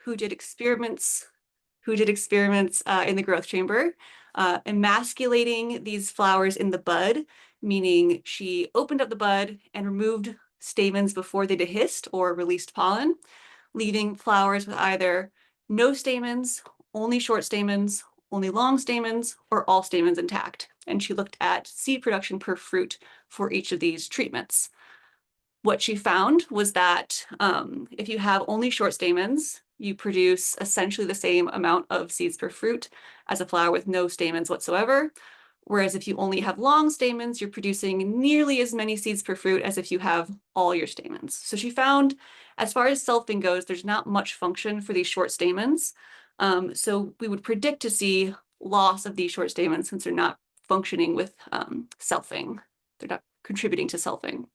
who did experiments in the growth chamber, emasculating these flowers in the bud, meaning she opened up the bud and removed stamens before they dehisced or released pollen, leaving flowers with either no stamens, only short stamens, only long stamens, or all stamens intact. And she looked at seed production per fruit for each of these treatments. What she found was that if you have only short stamens, you produce essentially the same amount of seeds per fruit as a flower with no stamens whatsoever. Whereas if you only have long stamens, you're producing nearly as many seeds per fruit as if you have all your stamens. So she found, as far as selfing goes, there's not much function for these short stamens. So we would predict to see loss of these short stamens since they're not functioning with selfing. They're not contributing to selfing.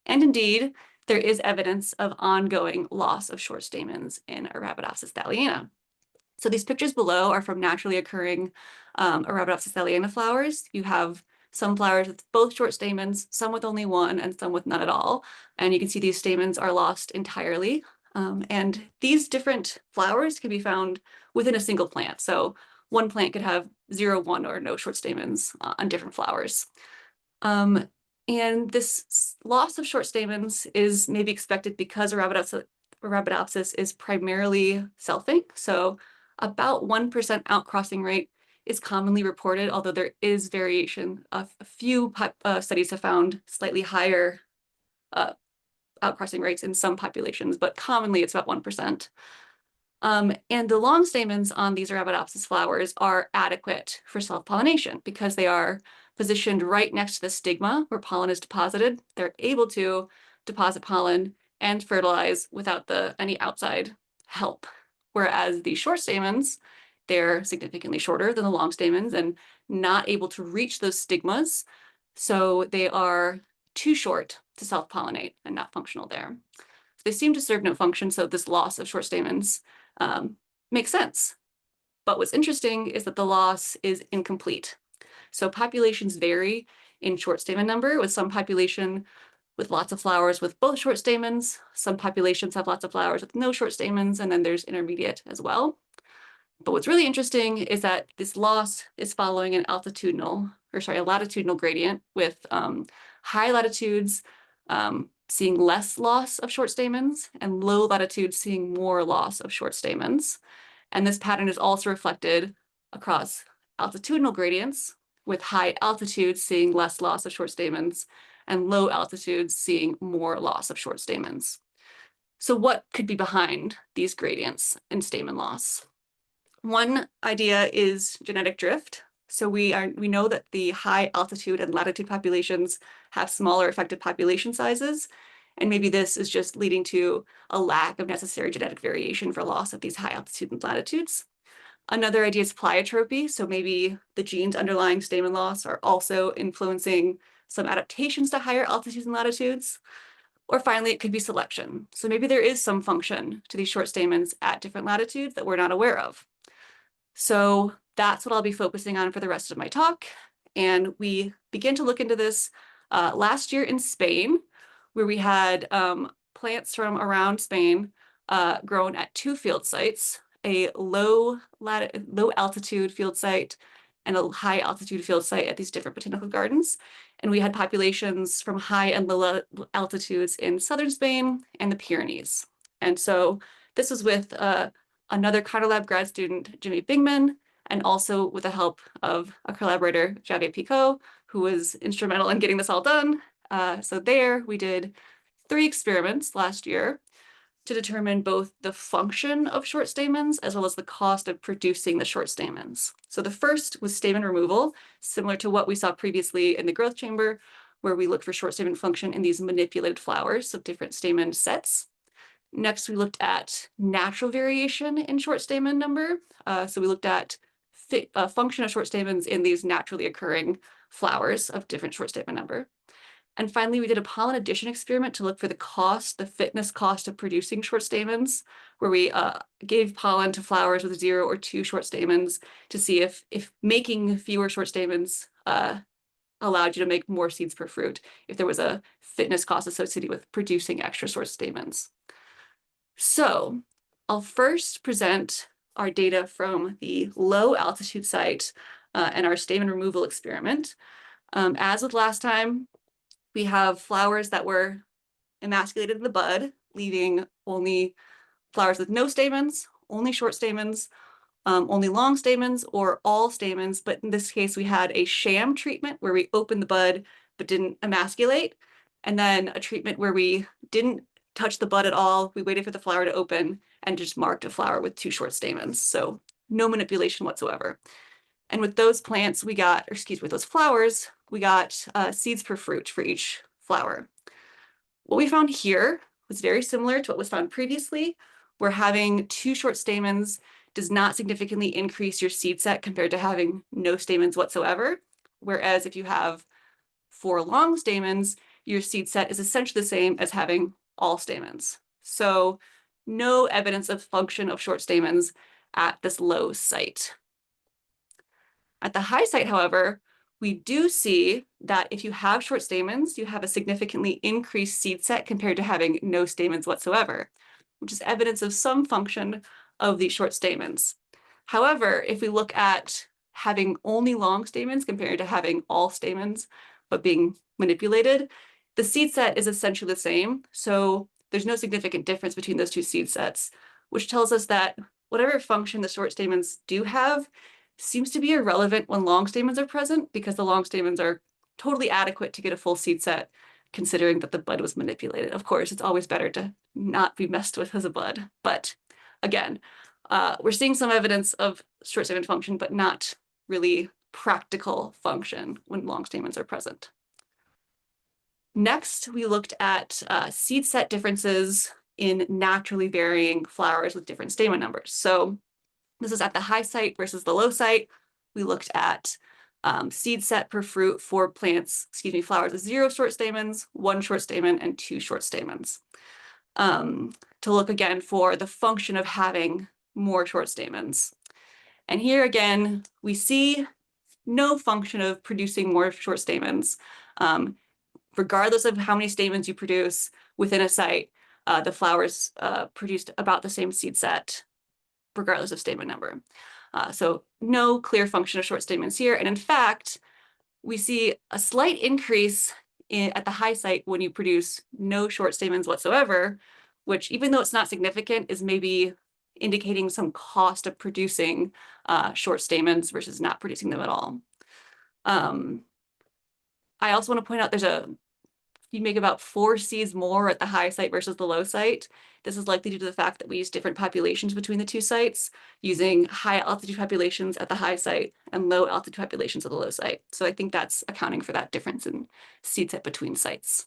And indeed, there is evidence of ongoing loss of short stamens in Arabidopsis thaliana. So these pictures below are from naturally occurring Arabidopsis thaliana flowers. You have some flowers with both short stamens, some with only one, and some with none at all. And you can see these stamens are lost entirely. And these different flowers can be found within a single plant. So one plant could have 0, 1, or no short stamens on different flowers. And this loss of short stamens is maybe expected because Arabidopsis is primarily selfing. So about 1% outcrossing rate is commonly reported, although there is variation. A few studies have found slightly higher outcrossing rates in some populations, but commonly it's about 1%. And the long stamens on these Arabidopsis flowers are adequate for self-pollination because they are positioned right next to the stigma where pollen is deposited. They're able to deposit pollen and fertilize without any outside help. Whereas the short stamens, they're significantly shorter than the long stamens and not able to reach those stigmas. So they are too short to self-pollinate and not functional there. So they seem to serve no function, so this loss of short stamens makes sense. But what's interesting is that the loss is incomplete. So populations vary in short stamen number, with some population with lots of flowers with both short stamens. Some populations have lots of flowers with no short stamens, and then there's intermediate as well. But what's really interesting is that this loss is following a latitudinal gradient with high latitudes seeing less loss of short stamens and low latitudes seeing more loss of short stamens. And this pattern is also reflected across altitudinal gradients, with high altitudes seeing less loss of short stamens and low altitudes seeing more loss of short stamens. So what could be behind these gradients in stamen loss? One idea is genetic drift. So we know that the high altitude and latitude populations have smaller effective population sizes, and maybe this is just leading to a lack of necessary genetic variation for loss of these high altitude and latitudes. Another idea is pleiotropy. So maybe the genes underlying stamen loss are also influencing some adaptations to higher altitudes and latitudes. Or finally, it could be selection. So maybe there is some function to these short stamens at different latitudes that we're not aware of. So that's what I'll be focusing on for the rest of my talk. And we began to look into this last year in Spain, where we had plants from around Spain grown at 2 field sites, a low altitude field site and a high altitude field site at these different botanical gardens. And we had populations from high and low altitudes in southern Spain and the Pyrenees. And so this was with another ConnerLab grad student, Jimmy Bingman, and also with the help of a collaborator, Javier Picot, who was instrumental in getting this all done. So there we did 3 experiments last year to determine both the function of short stamens as well as the cost of producing the short stamens. So the first was stamen removal, similar to what we saw previously in the growth chamber, where we looked for short stamen function in these manipulated flowers of different stamen sets. Next, we looked at natural variation in short stamen number. So we looked at function of short stamens in these naturally occurring flowers of different short stamen number. And finally, we did a pollen addition experiment to look for the fitness cost of producing short stamens, where we gave pollen to flowers with 0 or 2 short stamens to see if making fewer short stamens allowed you to make more seeds per fruit, if there was a fitness cost associated with producing extra short stamens. So I'll first present our data from the low altitude site and our stamen removal experiment. As with last time, we have flowers that were emasculated in the bud, leaving only flowers with no stamens, only short stamens, only long stamens, or all stamens. But in this case, we had a sham treatment where we opened the bud but didn't emasculate, and then a treatment where we didn't touch the bud at all. We waited for the flower to open and just marked a flower with 2 short stamens. So no manipulation whatsoever. And with those plants, we got, or excuse me, with those flowers, we got seeds per fruit for each flower. What we found here was very similar to what was found previously, where having 2 short stamens does not significantly increase your seed set compared to having no stamens whatsoever. Whereas if you have 4 long stamens, your seed set is essentially the same as having all stamens. So no evidence of function of short stamens at this low site. At the high site, however, we do see that if you have short stamens, you have a significantly increased seed set compared to having no stamens whatsoever, which is evidence of some function of these short stamens. However, if we look at having only long stamens compared to having all stamens, but being manipulated, the seed set is essentially the same. So there's no significant difference between those 2 seed sets, which tells us that whatever function the short stamens do have seems to be irrelevant when long stamens are present, because the long stamens are totally adequate to get a full seed set, considering that the bud was manipulated. Of course, it's always better to not be messed with as a bud. But again, we're seeing some evidence of short stamen function, but not really practical function when long stamens are present. Next, we looked at seed set differences in naturally varying flowers with different stamen numbers. So this is at the high site versus the low site. We looked at seed set per fruit for plants, flowers with 0 short stamens, 1 short stamen, and 2 short stamens. To look again for the function of having more short stamens. And here again, we see no function of producing more short stamens. Regardless of how many stamens you produce within a site, the flowers produced about the same seed set, regardless of stamen number. So no clear function of short stamens here. And in fact, we see a slight increase at the high site when you produce no short stamens whatsoever, which, even though it's not significant, is maybe indicating some cost of producing short stamens versus not producing them at all. I also want to point out you make about 4 seeds more at the high site versus the low site. This is likely due to the fact that we use different populations between the 2 sites, using high altitude populations at the high site and low altitude populations at the low site. So I think that's accounting for that difference in seed set between sites.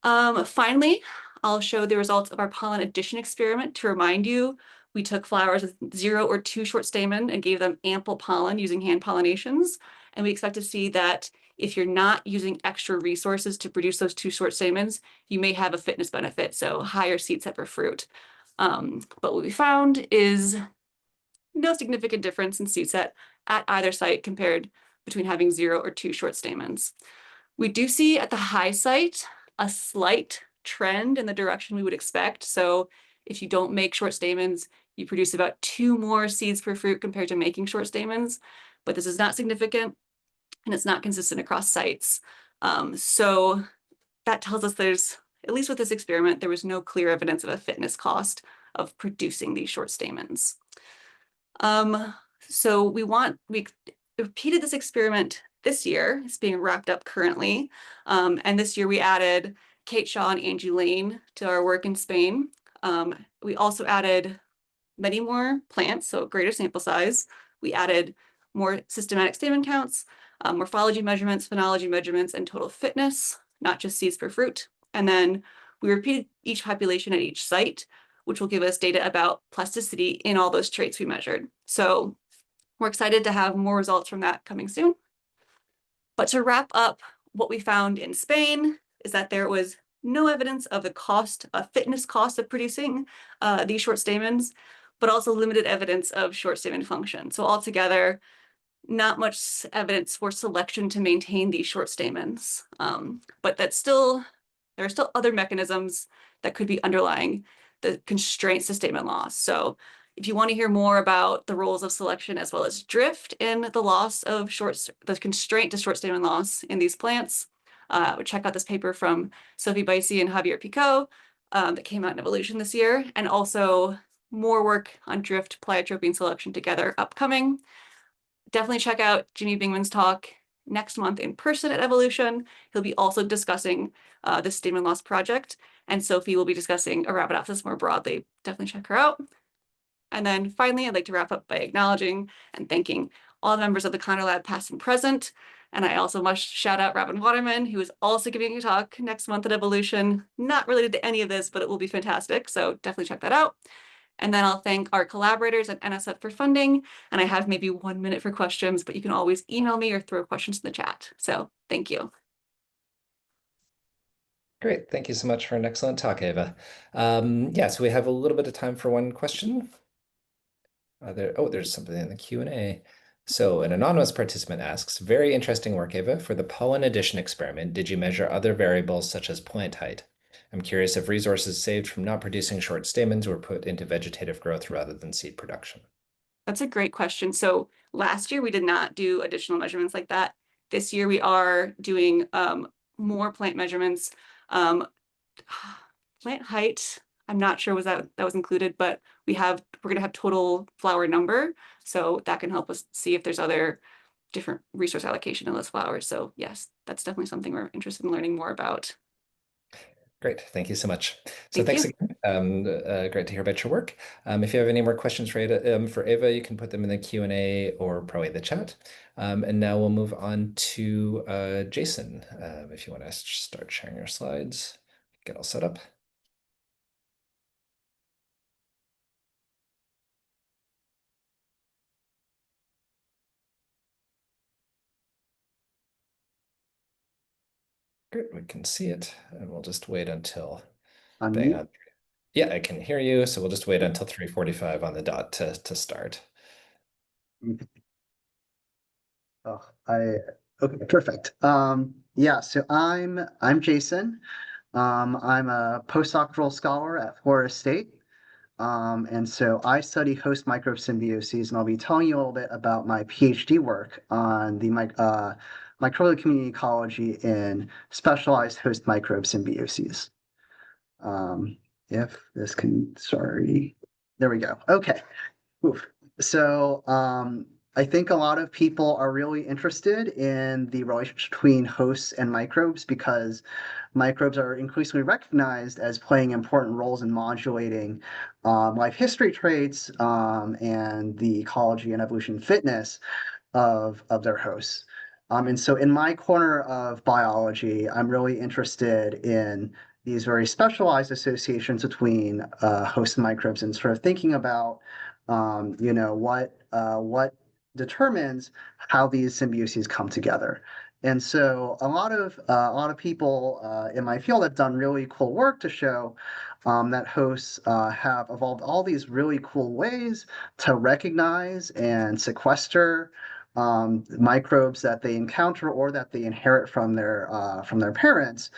Finally, I'll show the results of our pollen addition experiment. To remind you, we took flowers with 0 or 2 short stamen and gave them ample pollen using hand pollinations. And we expect to see that if you're not using extra resources to produce those 2 short stamens, you may have a fitness benefit, so higher seed set per fruit. But what we found is no significant difference in seed set at either site compared between having 0 or 2 short stamens. We do see at the high site a slight trend in the direction we would expect. So if you don't make short stamens, you produce about 2 more seeds per fruit compared to making short stamens, but this is not significant and it's not consistent across sites. So that tells us at least with this experiment, there was no clear evidence of a fitness cost of producing these short stamens. So we repeated this experiment this year. It's being wrapped up currently. And this year we added Kate Shaw and Angie Lane to our work in Spain. We also added many more plants, so greater sample size. We added more systematic stamen counts, morphology measurements, phenology measurements, and total fitness, not just seeds per fruit. And then we repeated each population at each site, which will give us data about plasticity in all those traits we measured. So we're excited to have more results from that coming soon. But to wrap up, what we found in Spain is that there was no evidence of the fitness cost of producing these short stamens, but also limited evidence of short stamen function. So altogether, not much evidence for selection to maintain these short stamens, but there are still other mechanisms that could be underlying the constraints to stamen loss. So if you want to hear more about the roles of selection as well as drift in the loss of the constraint to short stamen loss in these plants, check out this paper from Sophie Bicey and Javier Picot that came out in Evolution this year, and also more work on drift, pleiotropy, and selection together upcoming. Definitely check out Jimmy Bingman's talk next month in person at Evolution. He'll be also discussing the stamen loss project, and Sophie will be discussing Arabidopsis more broadly. Definitely check her out. And then finally, I'd like to wrap up by acknowledging and thanking all the members of the Condor Lab, past and present. And I also must shout out Robin Waterman, who is also giving a talk next month at Evolution, not related to any of this, but it will be fantastic. So definitely check that out. And then I'll thank our collaborators at NSF for funding. And I have maybe 1 minute for questions, but you can always email me or throw questions in the chat. So thank you. Great. Thank you so much for an excellent talk, Ava. Yeah, so we have a little bit of time for one question. There's something in the Q&A. So an anonymous participant asks, very interesting work, Ava. For the pollen addition experiment, did you measure other variables such as plant height? I'm curious if resources saved from not producing short stamens were put into vegetative growth rather than seed production. That's a great question. So last year we did not do additional measurements like that. This year we are doing more plant measurements. Plant height, I'm not sure that was included, but we're gonna have total flower number. So that can help us see if there's other different resource allocation in those flowers. So yes, that's definitely something we're interested in learning more about. Great. Thank you so much. So Thank thanks you. again. Great to hear about your work. If you have any more questions for Ava, you can put them in the Q&A or probably the chat. And now we'll move on to Jason. If you want to start sharing your slides, get all set up. Great, we can see it, and we'll just wait until Yeah, I can hear you, so we'll just wait until 3:45 on the dot to start. Okay, perfect. Yeah, so I'm Jason. I'm a postdoctoral scholar at Florida State. And so I study host microbe symbioses, and I'll be telling you a little bit about my PhD work on the microbial community ecology in specialized host microbe symbioses. If this can, sorry, there we go. Okay. Oof. So I think a lot of people are really interested in the relationship between hosts and microbes because microbes are increasingly recognized as playing important roles in modulating life history traits and the ecology and evolution fitness of their hosts. And so in my corner of biology, I'm really interested in these very specialized associations between host and microbes and sort of thinking about what determines how these symbioses come together. And so a lot of people in my field have done really cool work to show that hosts have evolved all these really cool ways to recognize and sequester microbes that they encounter or that they inherit from their parents.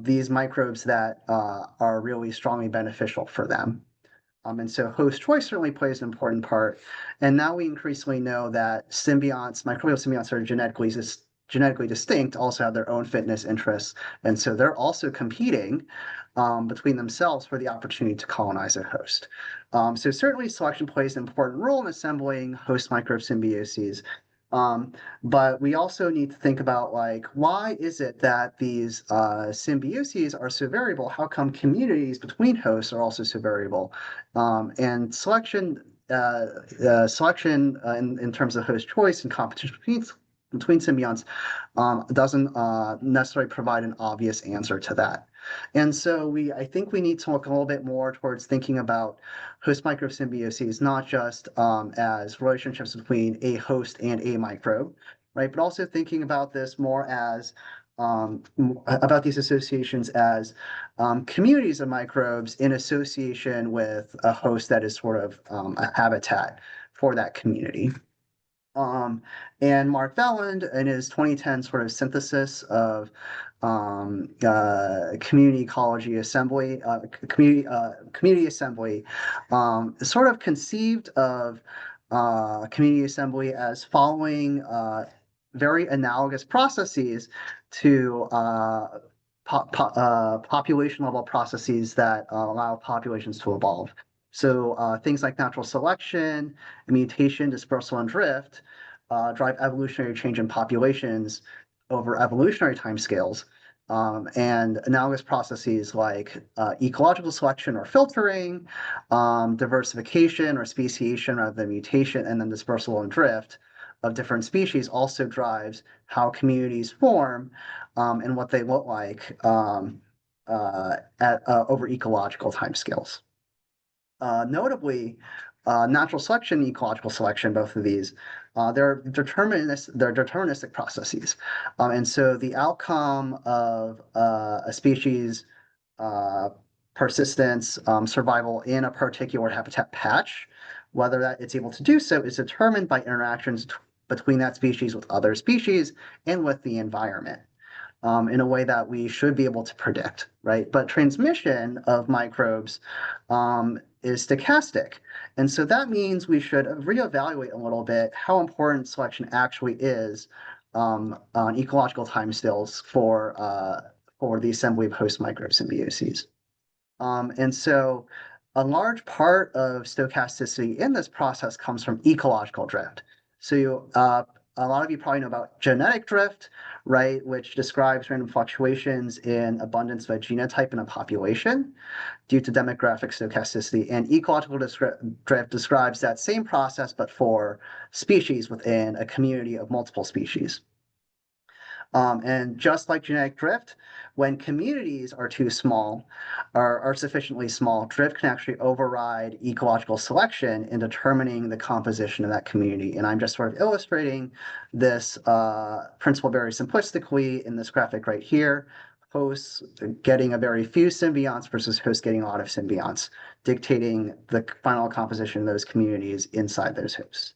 These microbes that are really strongly beneficial for them. And so host choice certainly plays an important part. And now we increasingly know that symbionts, microbial symbionts are genetically distinct, also have their own fitness interests. And so they're also competing between themselves for the opportunity to colonize a host. So certainly selection plays an important role in assembling host microbe symbioses. But we also need to think about, like, why is it that these symbioses are so variable? How come communities between hosts are also so variable? And selection in terms of host choice and competition between symbionts doesn't necessarily provide an obvious answer to that. And so I think we need to look a little bit more towards thinking about host microbe symbioses, not just as relationships between a host and a microbe, right? But also thinking about this more as about these associations as communities of microbes in association with a host that is sort of a habitat for that community. And Mark Valland, in his 2010 sort of synthesis of community ecology assembly, community assembly, sort of conceived of community assembly as following very analogous processes to population level processes that allow populations to evolve. So things like natural selection, mutation, dispersal, and drift drive evolutionary change in populations over evolutionary timescales. And analogous processes like ecological selection or filtering, diversification or speciation rather than mutation, and then dispersal and drift of different species also drives how communities form and what they look like over ecological timescales. Notably, natural selection and ecological selection, both of these, they're deterministic processes. And so the outcome of a species persistence, survival in a particular habitat patch, whether that it's able to do so is determined by interactions between that species with other species and with the environment. In a way that we should be able to predict, right? But transmission of microbes is stochastic. And so that means we should reevaluate a little bit how important selection actually is on ecological timescales for the assembly of host microbe symbioses. And so a large part of stochasticity in this process comes from ecological drift. So a lot of you probably know about genetic drift, right, which describes random fluctuations in abundance of a genotype in a population due to demographic stochasticity. And ecological drift describes that same process, but for species within a community of multiple species. And just like genetic drift, when communities are too small, are sufficiently small, drift can actually override ecological selection in determining the composition of that community. And I'm just sort of illustrating this principle very simplistically in this graphic right here. Hosts getting a very few symbionts versus hosts getting a lot of symbionts, dictating the final composition of those communities inside those hosts.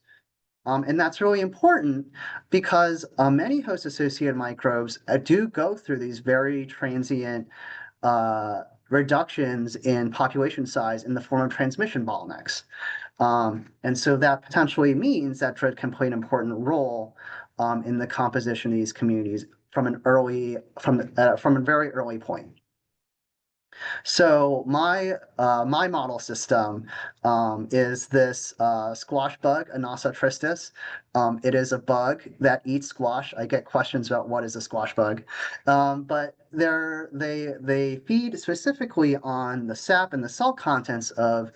And that's really important because many host-associated microbes do go through these very transient reductions in population size in the form of transmission bottlenecks. And so that potentially means that drift can play an important role in the composition of these communities from a very early point. So my model system is this squash bug, Anasa tristis. It is a bug that eats squash. I get questions about what is a squash bug, but they feed specifically on the sap and the cell contents of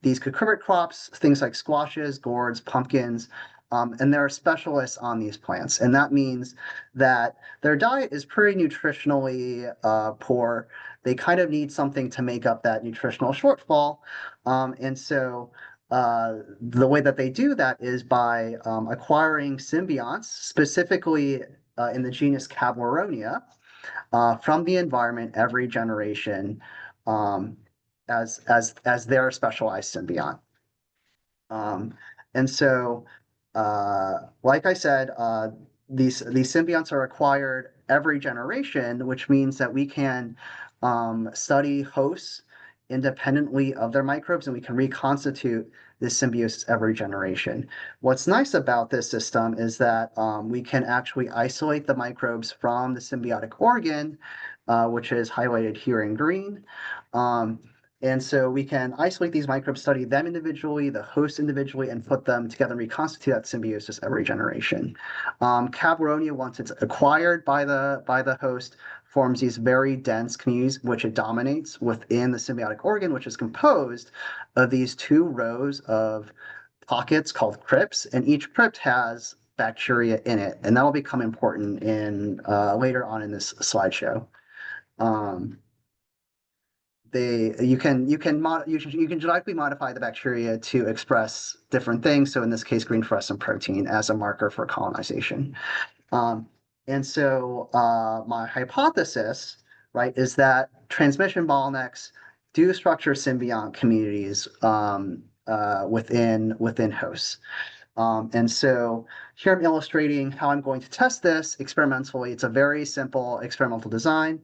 these cucurbit crops, things like squashes, gourds, pumpkins. And they're specialists on these plants. And that means that their diet is pretty nutritionally poor. They kind of need something to make up that nutritional shortfall. And so the way that they do that is by acquiring symbionts, specifically in the genus Cableronia, from the environment every generation as their specialized symbiont. And so, like I said, these symbionts are acquired every generation, which means that we can study hosts independently of their microbes, and we can reconstitute this symbiosis every generation. What's nice about this system is that we can actually isolate the microbes from the symbiotic organ, which is highlighted here in green. And so we can isolate these microbes, study them individually, the host individually, and put them together and reconstitute that symbiosis every generation. Cableronia, once it's acquired by the host, forms these very dense communities, which it dominates within the symbiotic organ, which is composed of these two rows of pockets called crypts, and each crypt has bacteria in it, and that will become important in later on in this slideshow. You can genetically modify the bacteria to express different things. So in this case, green fluorescent protein as a marker for colonization. And so my hypothesis, right, is that transmission bottlenecks do structure symbiont communities within hosts. And so here I'm illustrating how I'm going to test this experimentally. It's a very simple experimental design.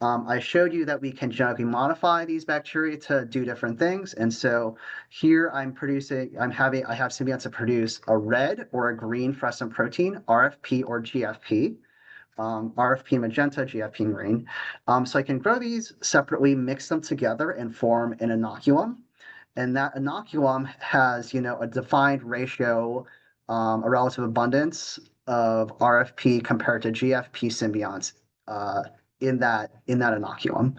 I showed you that we can genetically modify these bacteria to do different things. And so here I have symbionts that produce a red or a green fluorescent protein, RFP or GFP. RFP magenta, GFP green. So I can grow these separately, mix them together, and form an inoculum. And that inoculum has, a defined ratio, a relative abundance of RFP compared to GFP symbionts in that inoculum.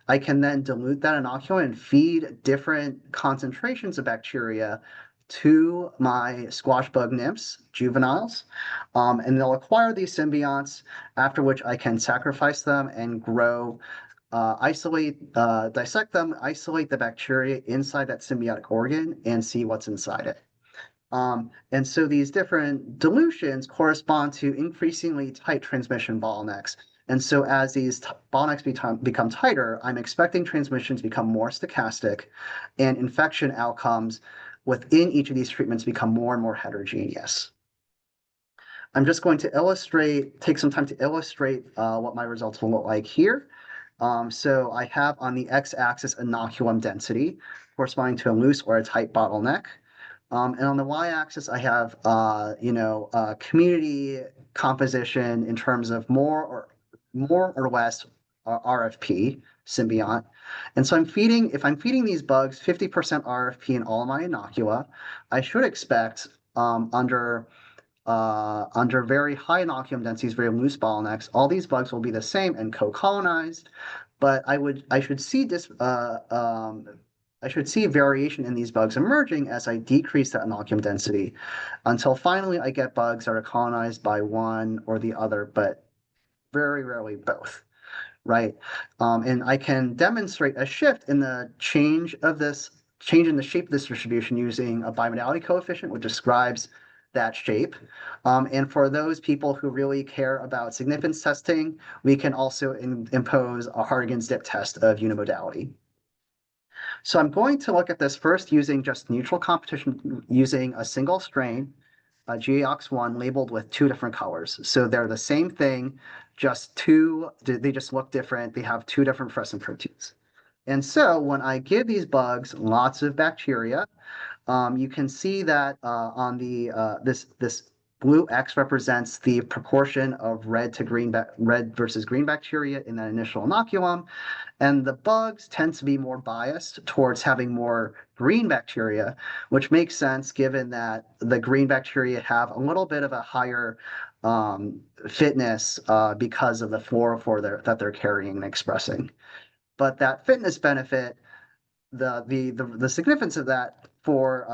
I can then dilute that inoculum and feed different concentrations of bacteria to my squash bug nymphs, juveniles, and they'll acquire these symbionts, after which I can sacrifice them and grow, dissect them, isolate the bacteria inside that symbiotic organ, and see what's inside it. And so these different dilutions correspond to increasingly tight transmission bottlenecks. And so as these bottlenecks become tighter, I'm expecting transmissions become more stochastic, and infection outcomes within each of these treatments become more and more heterogeneous. I'm just going to take some time to illustrate what my results will look like here. So I have on the x-axis inoculum density corresponding to a loose or a tight bottleneck. And on the y-axis, I have, community composition in terms of more or less RFP symbiont. And so if I'm feeding these bugs 50% RFP in all of my inocula, I should expect under very high inoculum densities, very loose bottlenecks, all these bugs will be the same and co-colonized, but I should see variation in these bugs emerging as I decrease that inoculum density until finally I get bugs that are colonized by one or the other, but very rarely both, right? And I can demonstrate a shift in the change in the shape of this distribution using a bimodality coefficient, which describes that shape. And for those people who really care about significance testing, we can also impose a Hartigan's dip test of unimodality. So I'm going to look at this first using just neutral competition, using a single strain, GAOX1, labeled with two different colors. So they're the same thing, they just look different. They have two different fluorescent proteins. And so when I give these bugs lots of bacteria, you can see that on the this blue X represents the proportion of red versus green bacteria in that initial inoculum. And the bugs tend to be more biased towards having more green bacteria, which makes sense given that the green bacteria have a little bit of a higher fitness because of the fluorophore that they're carrying and expressing. But that fitness benefit, the significance of that for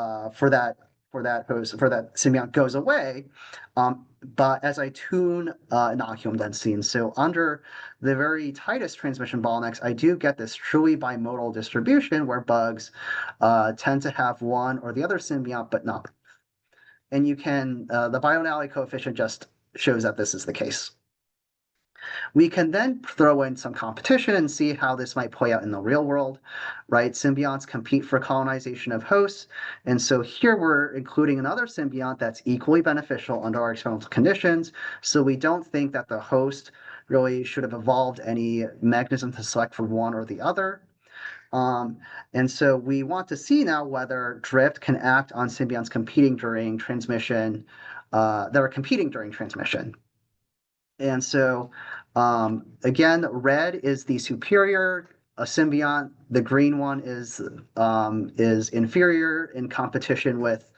that symbiont goes away, but as I tune inoculum density. And so under the very tightest transmission bottlenecks, I do get this truly bimodal distribution where bugs tend to have one or the other symbiont, but not. And the bimodality coefficient just shows that this is the case. We can then throw in some competition and see how this might play out in the real world, right? Symbionts compete for colonization of hosts. And so here we're including another symbiont that's equally beneficial under our experimental conditions. So we don't think that the host really should have evolved any mechanism to select for one or the other. And so we want to see now whether drift can act on symbionts competing during transmission, that are competing during transmission. And so, again, red is the superior symbiont. The green one is inferior in competition with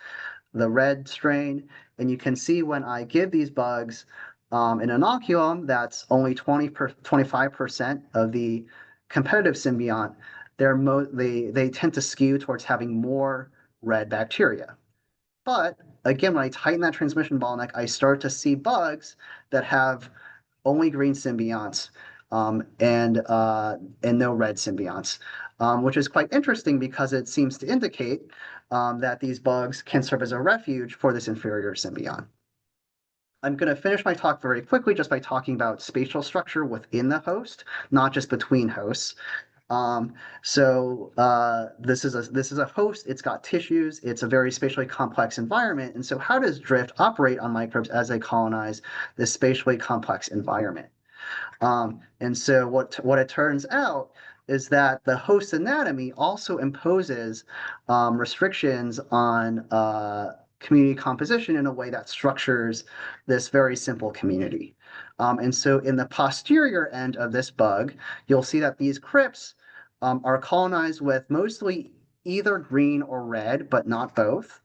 the red strain. And you can see when I give these bugs an inoculum that's only 25% of the competitive symbiont, they tend to skew towards having more red bacteria. But again, when I tighten that transmission bottleneck, I start to see bugs that have only green symbionts and no red symbionts, which is quite interesting because it seems to indicate that these bugs can serve as a refuge for this inferior symbiont. I'm going to finish my talk very quickly just by talking about spatial structure within the host, not just between hosts. This is a host. It's got tissues. It's a very spatially complex environment. And so, how does drift operate on microbes as they colonize this spatially complex environment? And so, what it turns out is that the host anatomy also imposes restrictions on community composition in a way that structures this very simple community. And so in the posterior end of this bug, you'll see that these crypts are colonized with mostly either green or red, but not both.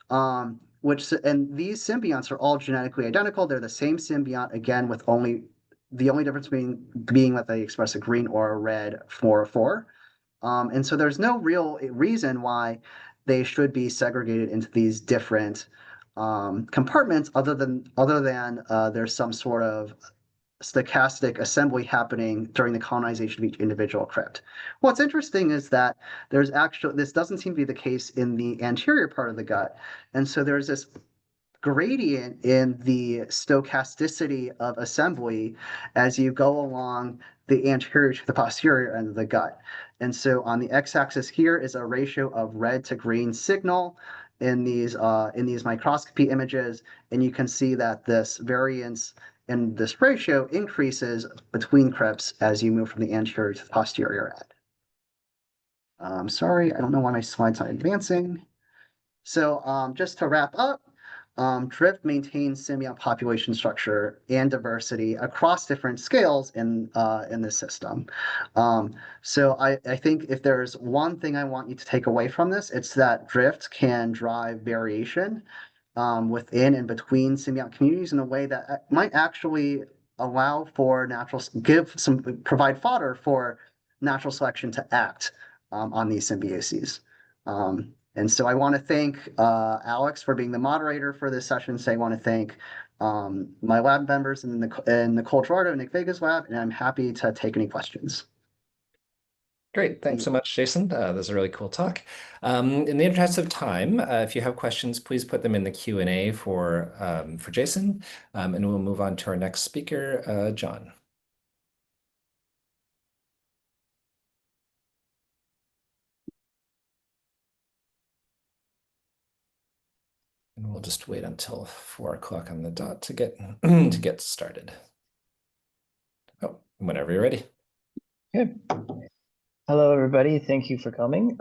And these symbionts are all genetically identical. They're the same symbiont, again, with the only difference being that they express a green or a red 404. And so there's no real reason why they should be segregated into these different compartments other than there's some sort of stochastic assembly happening during the colonization of each individual crypt. What's interesting is that this doesn't seem to be the case in the anterior part of the gut. And so there's this gradient in the stochasticity of assembly as you go along the anterior to the posterior end of the gut. And so on the x-axis here is a ratio of red to green signal in these microscopy images, and you can see that this variance in this ratio increases between crypts as you move from the anterior to the posterior end. Sorry, I don't know why my slides aren't advancing. So just to wrap up, drift maintains symbiont population structure and diversity across different scales in the system. So I think if there's one thing I want you to take away from this, it's that drift can drive variation within and between symbiont communities in a way that might actually allow for provide fodder for natural selection to act on these symbioses. And so I want to thank Alex for being the moderator for this session. So I want to thank my lab members in Nicole Gerardo and Nick Vega's lab, and I'm happy to take any questions. Great. Thanks so much, Jason. That was a really cool talk. In the interest of time, if you have questions, please put them in the Q&A for Jason, and we'll move on to our next speaker, John. And we'll just wait until 4 o'clock on the dot to get started. Oh, whenever you're ready. Good. Hello, everybody. Thank you for coming.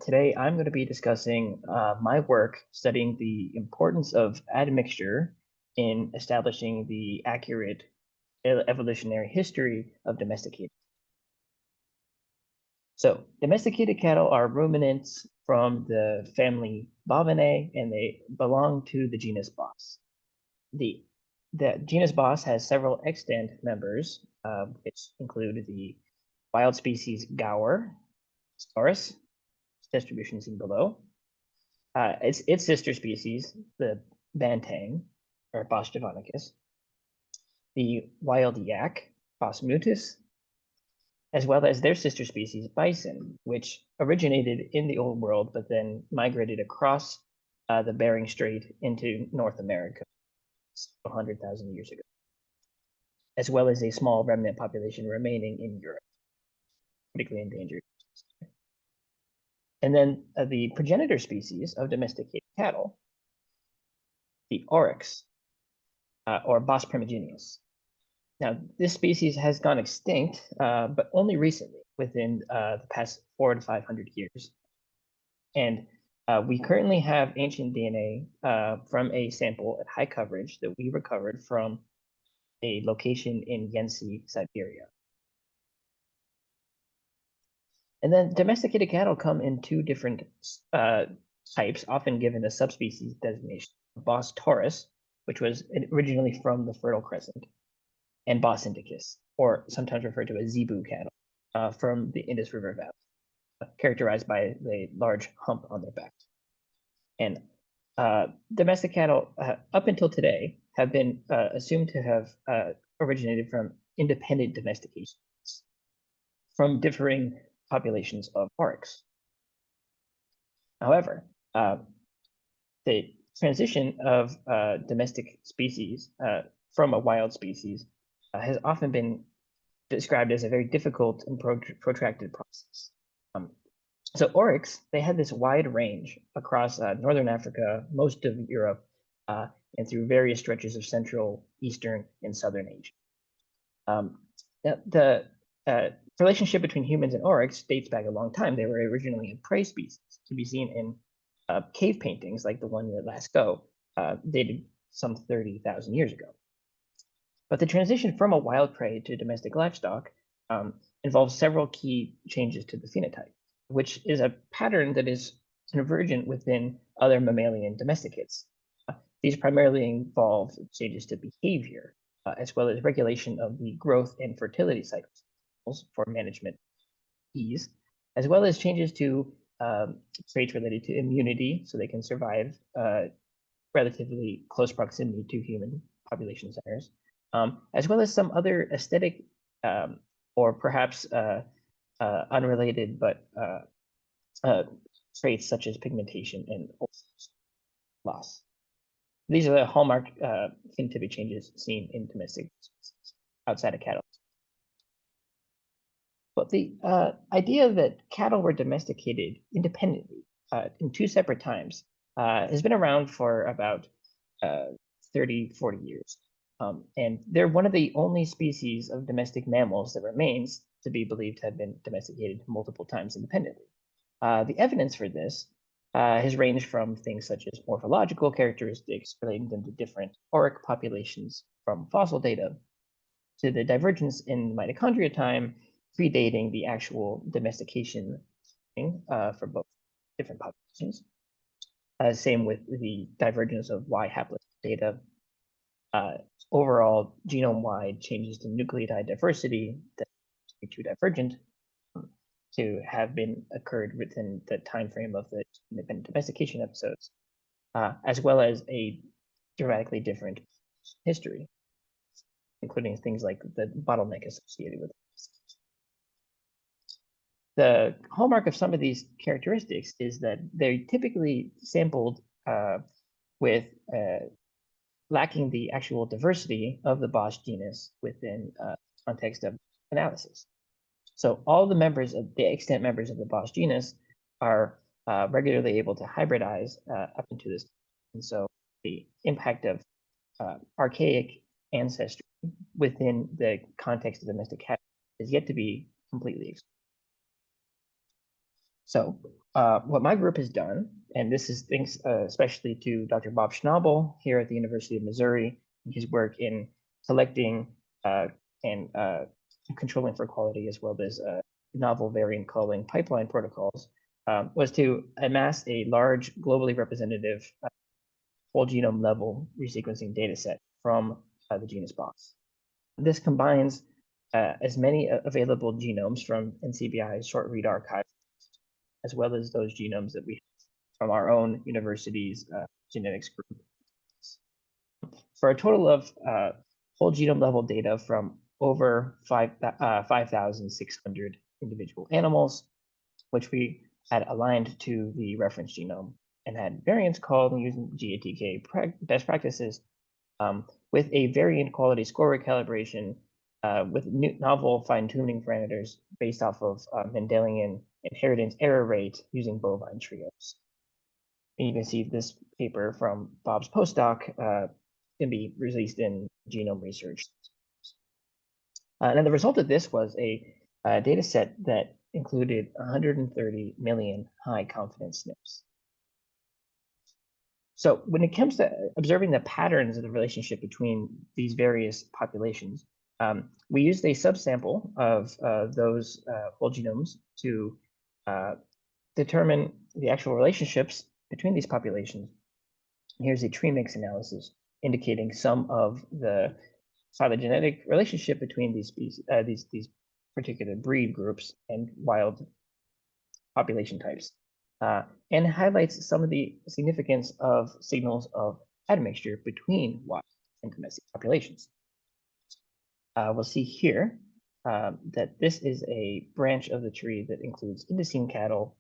Today, I'm going to be discussing my work studying the importance of admixture in establishing the accurate evolutionary history of domesticated. So, domesticated cattle are ruminants from the family Bovinae, and they belong to the genus Bos. The genus Bos has several extant members, which include the wild species Gaur, Taurus, distribution seen below. Its sister species, the Bantang, or Bos javanicus, the wild yak, Bos mutus, as well as their sister species, bison, which originated in the Old World, but then migrated across the Bering Strait into North America 100,000 years ago, as well as a small remnant population remaining in Europe, critically endangered. And then the progenitor species of domesticated cattle, the oryx, or Bos primigenius. Now, this species has gone extinct, but only recently, within the past 400 to 500 years. And we currently have ancient DNA from a sample at high coverage that we recovered from a location in Yensi, Siberia. And then domesticated cattle come in two different types, often given a subspecies designation: Bos taurus, which was originally from the Fertile Crescent, and Bos indicus, or sometimes referred to as zebu cattle, from the Indus River Valley, characterized by the large hump on their backs. And domestic cattle, up until today, have been assumed to have originated from independent domestication from differing populations of oryx. However, the transition of domestic species from a wild species has often been described as a very difficult and protracted process. So oryx, they had this wide range across northern Africa, most of Europe, and through various stretches of Central, Eastern, and Southern Asia. The relationship between humans and oryx dates back a long time. They were originally a prey species, to be seen in cave paintings like the one in Lascaux, dated some 30,000 years ago. But the transition from a wild prey to domestic livestock involves several key changes to the phenotype, which is a pattern that is convergent within other mammalian domesticates. These primarily involve changes to behavior, as well as regulation of the growth and fertility cycles for management ease, as well as changes to traits related to immunity, so they can survive relatively close proximity to human population centers, as well as some other aesthetic or perhaps unrelated but traits such as pigmentation and loss. These are the hallmark phenotypic changes seen in domestic species outside of cattle. But the idea that cattle were domesticated independently in two separate times has been around for about 30, 40 years. And they're one of the only species of domestic mammals that remains to be believed to have been domesticated multiple times independently. The evidence for this has ranged from things such as morphological characteristics relating them to different auric populations from fossil data to the divergence in mitochondria time predating the actual domestication for both different populations. Same with the divergence of Y haplotype data. Overall genome-wide changes to nucleotide diversity that are too divergent to have been occurred within the time frame of the independent domestication episodes, as well as a dramatically different history, including things like the bottleneck associated with it. The hallmark of some of these characteristics is that they're typically sampled with lacking the actual diversity of the Bosch genus within context of analysis. So all the members of the extant members of the Bosch genus are regularly able to hybridize up into this. And so the impact of archaic ancestry within the context of domestic cattle is yet to be completely explored. So what my group has done, and this is thanks especially to Dr. Bob Schnabel here at the University of Missouri, and his work in collecting and controlling for quality, as well as novel variant calling pipeline protocols, was to amass a large globally representative whole genome level resequencing data set from the genus Bos. This combines as many available genomes from NCBI's short read archive, as well as those genomes that we have from our own university's genetics group, for a total of whole genome level data from over 5,600 individual animals, which we had aligned to the reference genome and had variants called using GATK best practices with a variant quality score recalibration with novel fine-tuning parameters based off of Mendelian inheritance error rate using bovine trios. And you can see this paper from Bob's postdoc can be released in Genome Research. And the result of this was a data set that included 130 million high confidence SNPs. So when it comes to observing the patterns of the relationship between these various populations, we used a subsample of those whole genomes to determine the actual relationships between these populations. Here's a tree mix analysis indicating some of the phylogenetic relationship between these species, these particular breed groups and wild population types, and highlights some of the significance of signals of admixture between wild and domestic populations. We'll see here that this is a branch of the tree that includes Indocene cattle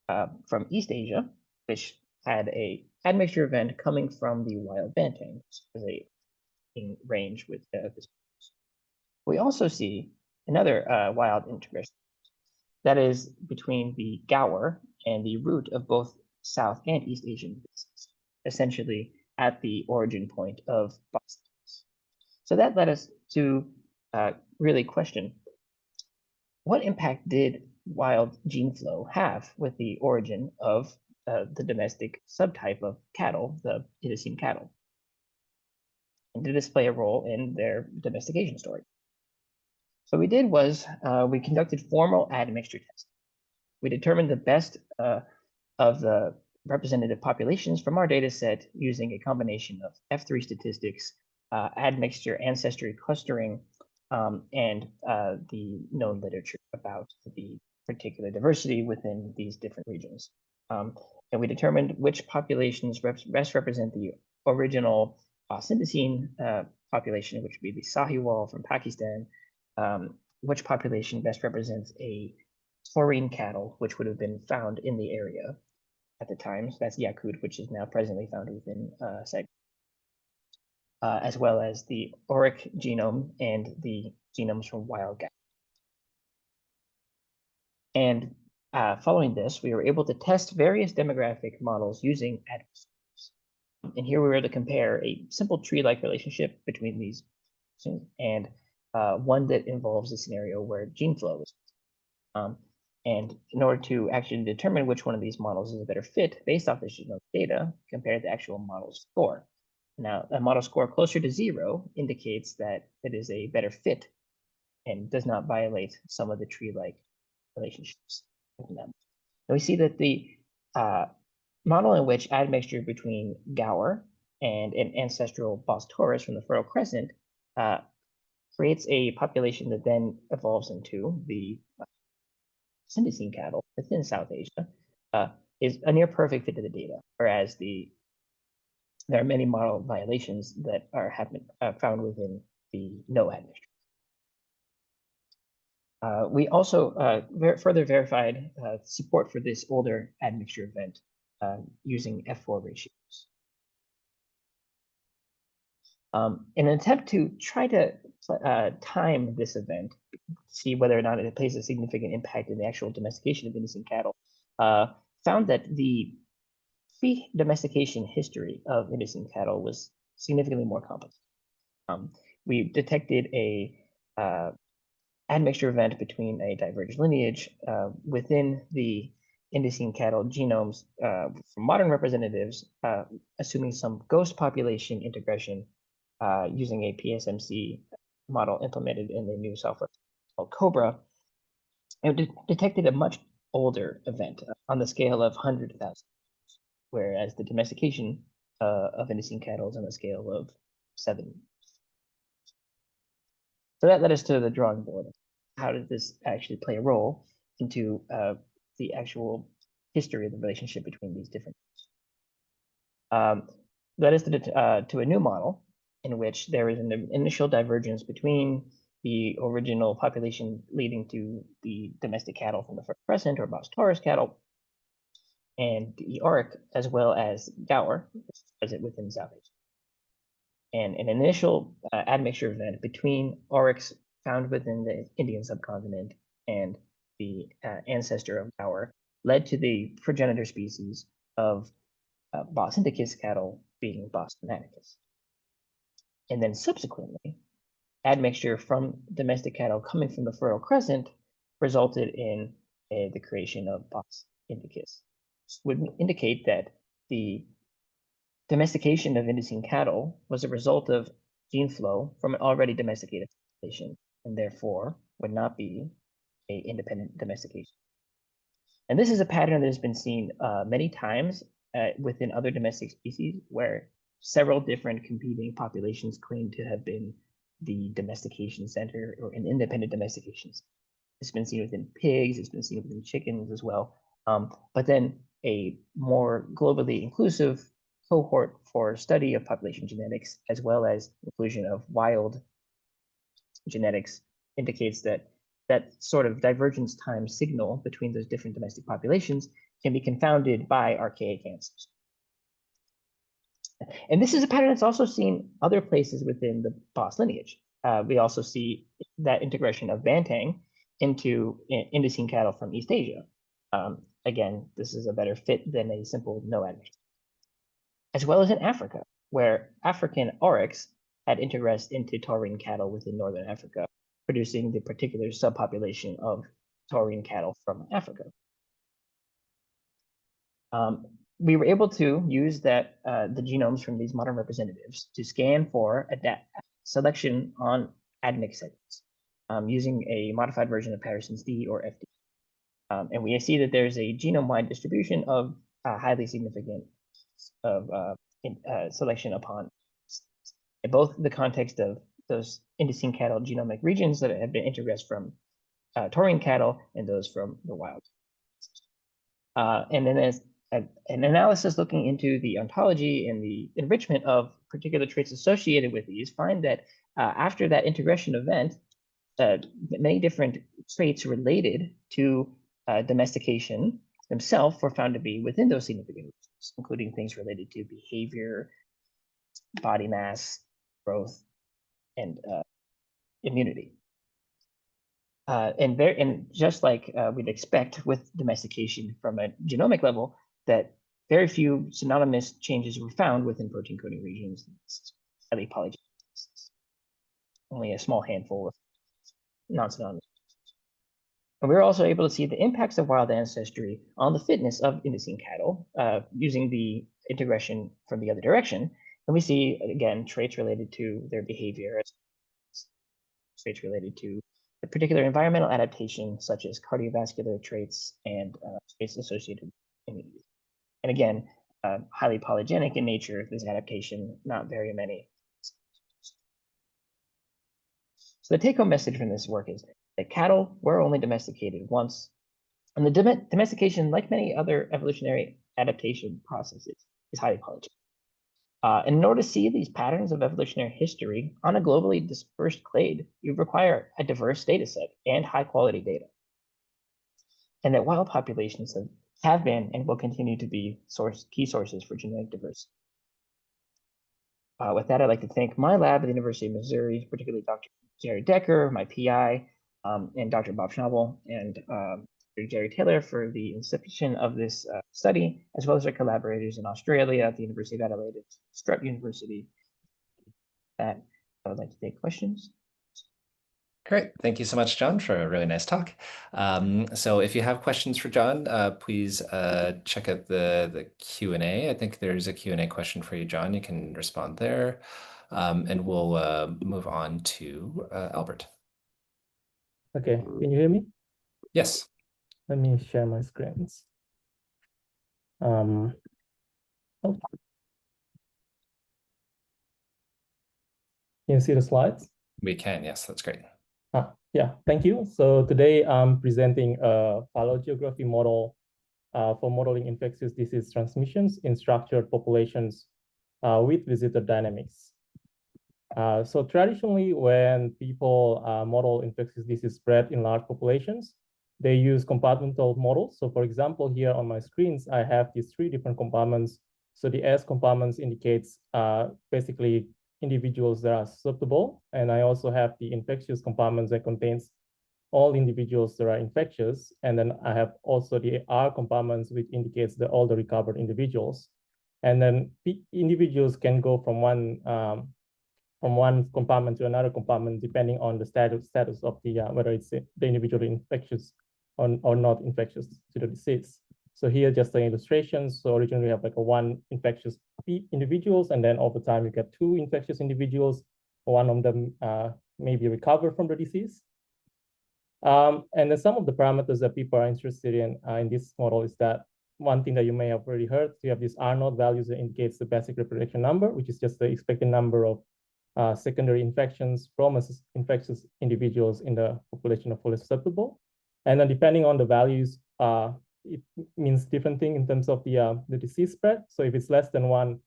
from East Asia, which had a admixture event coming from the wild Bantam, which is in range with this. We also see another wild integration. That is between the Gower and the root of both South and East Asian species, essentially at the origin point of Boston. So that led us to really question, what impact did wild gene flow have with the origin of the domestic subtype of cattle, the Miocene cattle? And did this play a role in their domestication story? So what we did was we conducted formal admixture testing. We determined the best of the representative populations from our data set using a combination of F3 statistics, admixture ancestry clustering, and the known literature about the particular diversity within these different regions. And we determined which populations best represent the original Syndicene population, which would be the Sahiwal from Pakistan, which population best represents a taurine cattle, which would have been found in the area at the time. So that's Yakut, which is now presently found within Seg, as well as the auric genome and the genomes from wild gat. And following this, we were able to test various demographic models using admixtures. And here we were to compare a simple tree-like relationship between these and one that involves a scenario where gene flow is. And in order to actually determine which one of these models is a better fit based off the genomic data, compare the actual model score. Now, a model score closer to 0 indicates that it is a better fit and does not violate some of the tree-like relationships within them. And we see that the model in which admixture between Gower and an ancestral Bos taurus from the Fertile Crescent creates a population that then evolves into the Syndicene cattle within South Asia, is a near perfect fit to the data, whereas there are many model violations that are found within the no admixture. We also further verified support for this older admixture event using F4 ratios. In an attempt to try to time this event, see whether or not it plays a significant impact in the actual domestication of Indocene cattle, found that the pre-domestication history of Indocene cattle was significantly more complex. We detected a admixture event between a divergent lineage within the Indocene cattle genomes from modern representatives, assuming some ghost population integration using a PSMC model implemented in the new software called Cobra, and detected a much older event on the scale of 100,000, whereas the domestication of Indocene cattle is on the scale of 7. So that led us to the drawing board. How did this actually play a role into the actual history of the relationship between these different groups? Led us to a new model in which there is an initial divergence between the original population leading to the domestic cattle from the Fertile Crescent or Bos taurus cattle, and the auric, as well as Gower, present within South Asia. And an initial admixture event between aurics found within the Indian subcontinent and the ancestor of Gower led to the progenitor species of Bos indicus cattle being Bos phoenicus. And then subsequently, admixture from domestic cattle coming from the Fertile Crescent resulted in the creation of Bos indicus. This would indicate that the domestication of Indocene cattle was a result of gene flow from an already domesticated population, and therefore would not be an independent domestication. And this is a pattern that has been seen many times within other domestic species, where several different competing populations claim to have been the domestication center or an independent domestication center. It's been seen within pigs, it's been seen within chickens as well. But then a more globally inclusive cohort for study of population genetics, as well as inclusion of wild genetics, indicates that that sort of divergence time signal between those different domestic populations can be confounded by archaic ancestors. And this is a pattern that's also seen other places within the Bos lineage. we also see that integration of Bantang into Indocene cattle from East Asia. Again, this is a better fit than a simple no admixture. As well as in Africa, where African oryx had introgressed into taurine cattle within northern Africa, producing the particular subpopulation of taurine cattle from Africa. We were able to use the genomes from these modern representatives to scan for selection on admixtures using a modified version of Patterson's D or FD. And we see that there's a genome-wide distribution of highly significant selection upon in both the context of those Indocene cattle genomic regions that have been introgressed from taurine cattle and those from the wild. And then as an analysis looking into the ontology and the enrichment of particular traits associated with these find that after that integration event, many different traits related to domestication themselves were found to be within those significant regions, including things related to behavior, body mass, growth, and immunity. And just like we'd expect with domestication from a genomic level, that very few synonymous changes were found within protein coding regions, highly polygenic. Only a small handful of non-synonymous. And we were also able to see the impacts of wild ancestry on the fitness of Indocene cattle using the integration from the other direction. And we see, again, traits related to their behavior, traits related to the particular environmental adaptation, such as cardiovascular traits and traits associated with immunity. And again, highly polygenic in nature, this adaptation, not very many. So the take-home message from this work is that cattle were only domesticated once, and the domestication, like many other evolutionary adaptation processes, is highly polygenic. And in order to see these patterns of evolutionary history on a globally dispersed clade, you require a diverse data set and high-quality data. And that wild populations have been and will continue to be key sources for genetic diversity. With that, I'd like to thank my lab at the University of Missouri, particularly Dr. Jerry Decker, my PI, and Dr. Bob Schnabel, and Dr. Jerry Taylor for the inception of this study, as well as our collaborators in Australia at the University of Adelaide, at Strut University. That I would like to take questions. Great. Thank you so much, John, for a really nice talk. So if you have questions for John, please check out the Q&A. I think there's a Q&A question for you, John. You can respond there. And we'll move on to Albert. Okay, can you hear me? Yes. Let me share my screens. Oh. Can you see the slides? We can, yes, that's great. Yeah, thank you. So today I'm presenting a phylogeography model for modeling infectious disease transmissions in structured populations with visitor dynamics. So traditionally, when people model infectious disease spread in large populations, they use compartmental models. So for example, here on my screens, I have these 3 different compartments. So the S compartments indicates basically individuals that are susceptible. And I also have the infectious compartments that contains all individuals that are infectious. And then I have also the R compartments, which indicates all the recovered individuals. And then individuals can go from one compartment to another compartment, depending on the status of the whether it's the individual infectious or not infectious to the disease. So here, just the illustrations. So originally we have like 1 infectious individuals, and then over time you get 2 infectious individuals. One of them may be recovered from the disease. And then some of the parameters that people are interested in this model is that one thing that you may have already heard, you have these R0 values that indicates the basic reproduction number, which is just the expected number of secondary infections from infectious individuals in the population of fully susceptible. And then depending on the values, it means different thing in terms of the disease spread. So if it's less than 1,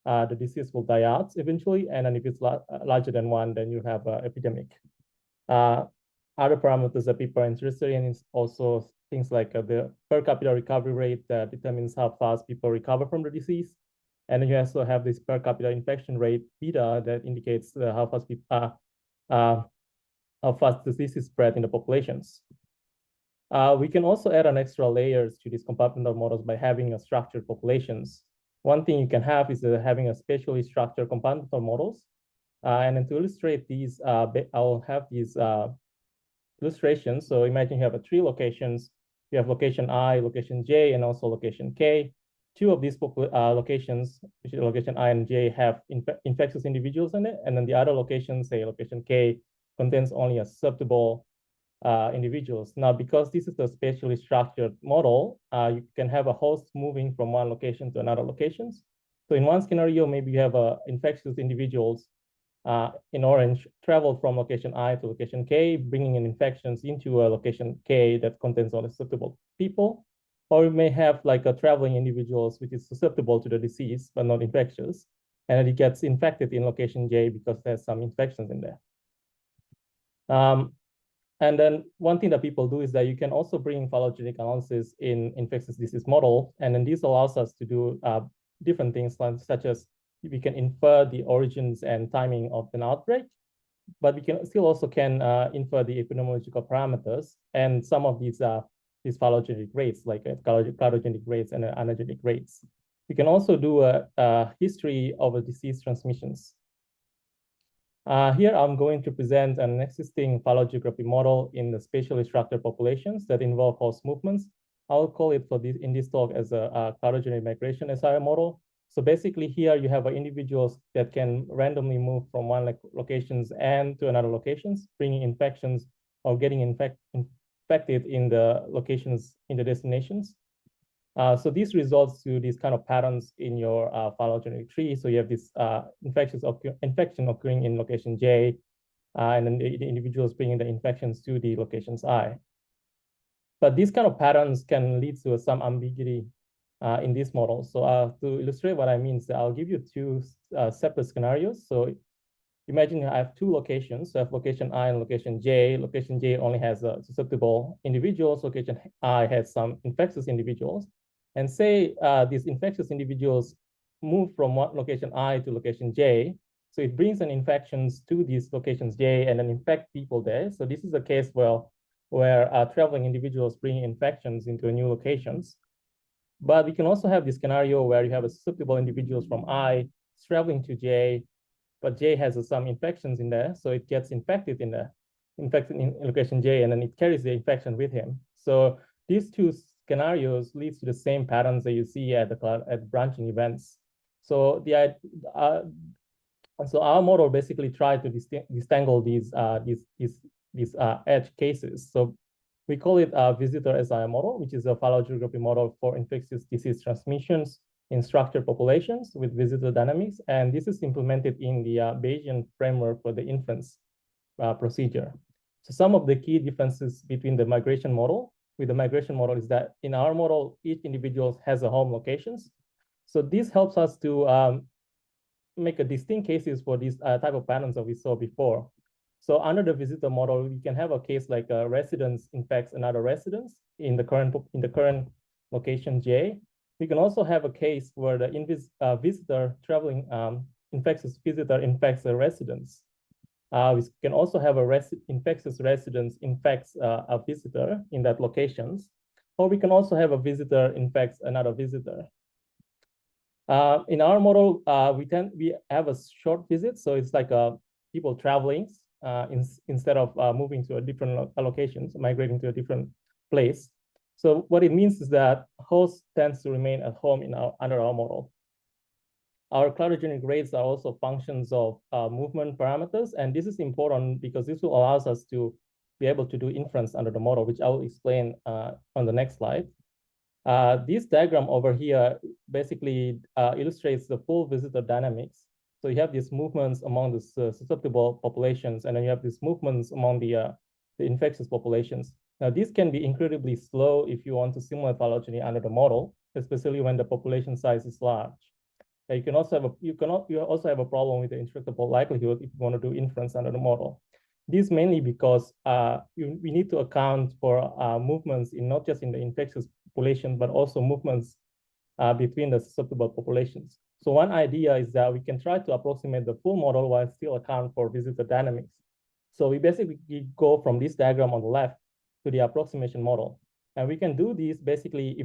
the disease will die out eventually. And then if it's larger than 1, then you have an epidemic. Other parameters that people are interested in is also things like the per capita recovery rate that determines how fast people recover from the disease. And then you also have this per capita infection rate, beta, that indicates how fast people, how fast disease is spread in the populations. We can also add an extra layers to these compartmental models by having a structured populations. One thing you can have is having a spatially structured compartmental models. And then to illustrate these, I'll have these illustrations. So imagine you have 3 locations. You have location I, location J, and also location K. 2 of these locations, which is location I and J, have infectious individuals in it. And then the other location, say location K, contains only a susceptible individuals. Now, because this is a spatially structured model, you can have a host moving from one location to another locations. So in one scenario, maybe you have infectious individuals in orange travel from location I to location K, bringing in infections into a location K that contains only susceptible people. Or you may have like a traveling individuals which is susceptible to the disease but not infectious, and it gets infected in location J because there's some infections in there. And then one thing that people do is that you can also bring phylogenetic analysis in infectious disease model. And then this allows us to do different things such as we can infer the origins and timing of an outbreak, but we can still also infer the epidemiological parameters and some of these phylogenetic rates like cladogenic rates and anagenic rates. We can also do a history of a disease transmissions. Here I'm going to present an existing phylogeography model in the spatially structured populations that involve host movements. I'll call it in this talk as a cladogenic migration SIR model. So basically here you have individuals that can randomly move from one locations and to another locations, bringing infections or getting infected in the locations in the destinations. So this results to these kind of patterns in your phylogenetic tree. So you have this infection occurring in location J, and then the individuals bringing the infections to the locations I. But these kind of patterns can lead to some ambiguity in this model. So to illustrate what I mean, so I'll give you 2 separate scenarios. So imagine I have 2 locations. So I have location I and location J. Location J only has susceptible individuals. Location I has some infectious individuals. And say these infectious individuals move from one location I to location J. So it brings an infections to these locations J and then infect people there. So this is a case where traveling individuals bring infections into new locations. But we can also have this scenario where you have susceptible individuals from I traveling to J, but J has some infections in there. So it gets infected in location J, and then it carries the infection with him. So these 2 scenarios leads to the same patterns that you see at branching events. So so our model basically tried to disentangle these edge cases. So we call it a visitor SIR model, which is a phylogeography model for infectious disease transmissions in structured populations with visitor dynamics. And this is implemented in the Bayesian framework for the inference procedure. So some of the key differences between the migration model with the migration model is that in our model, each individual has a home locations. So this helps us to make a distinct cases for these type of patterns that we saw before. So under the visitor model, we can have a case like a residence infects another residence in the current location J. We can also have a case where the visitor traveling infectious visitor infects a residence. We can also have a infectious residence infects a visitor in that locations, or we can also have a visitor infects another visitor. In our model, we have a short visit, so it's like people traveling instead of moving to a different locations, migrating to a different place. So what it means is that host tends to remain at home under our model. Our cladogenic rates are also functions of movement parameters, and this is important because this will allow us to be able to do inference under the model, which I will explain on the next slide. This diagram over here basically illustrates the full visitor dynamics. So you have these movements among the susceptible populations, and then you have these movements among the infectious populations. Now, this can be incredibly slow if you want to simulate phylogeny under the model, especially when the population size is large. You can also have a problem with the intractable likelihood if you want to do inference under the model. This mainly because we need to account for movements in not just in the infectious population, but also movements between the susceptible populations. So one idea is that we can try to approximate the full model while still account for visitor dynamics. So we basically go from this diagram on the left to the approximation model. And we can do this basically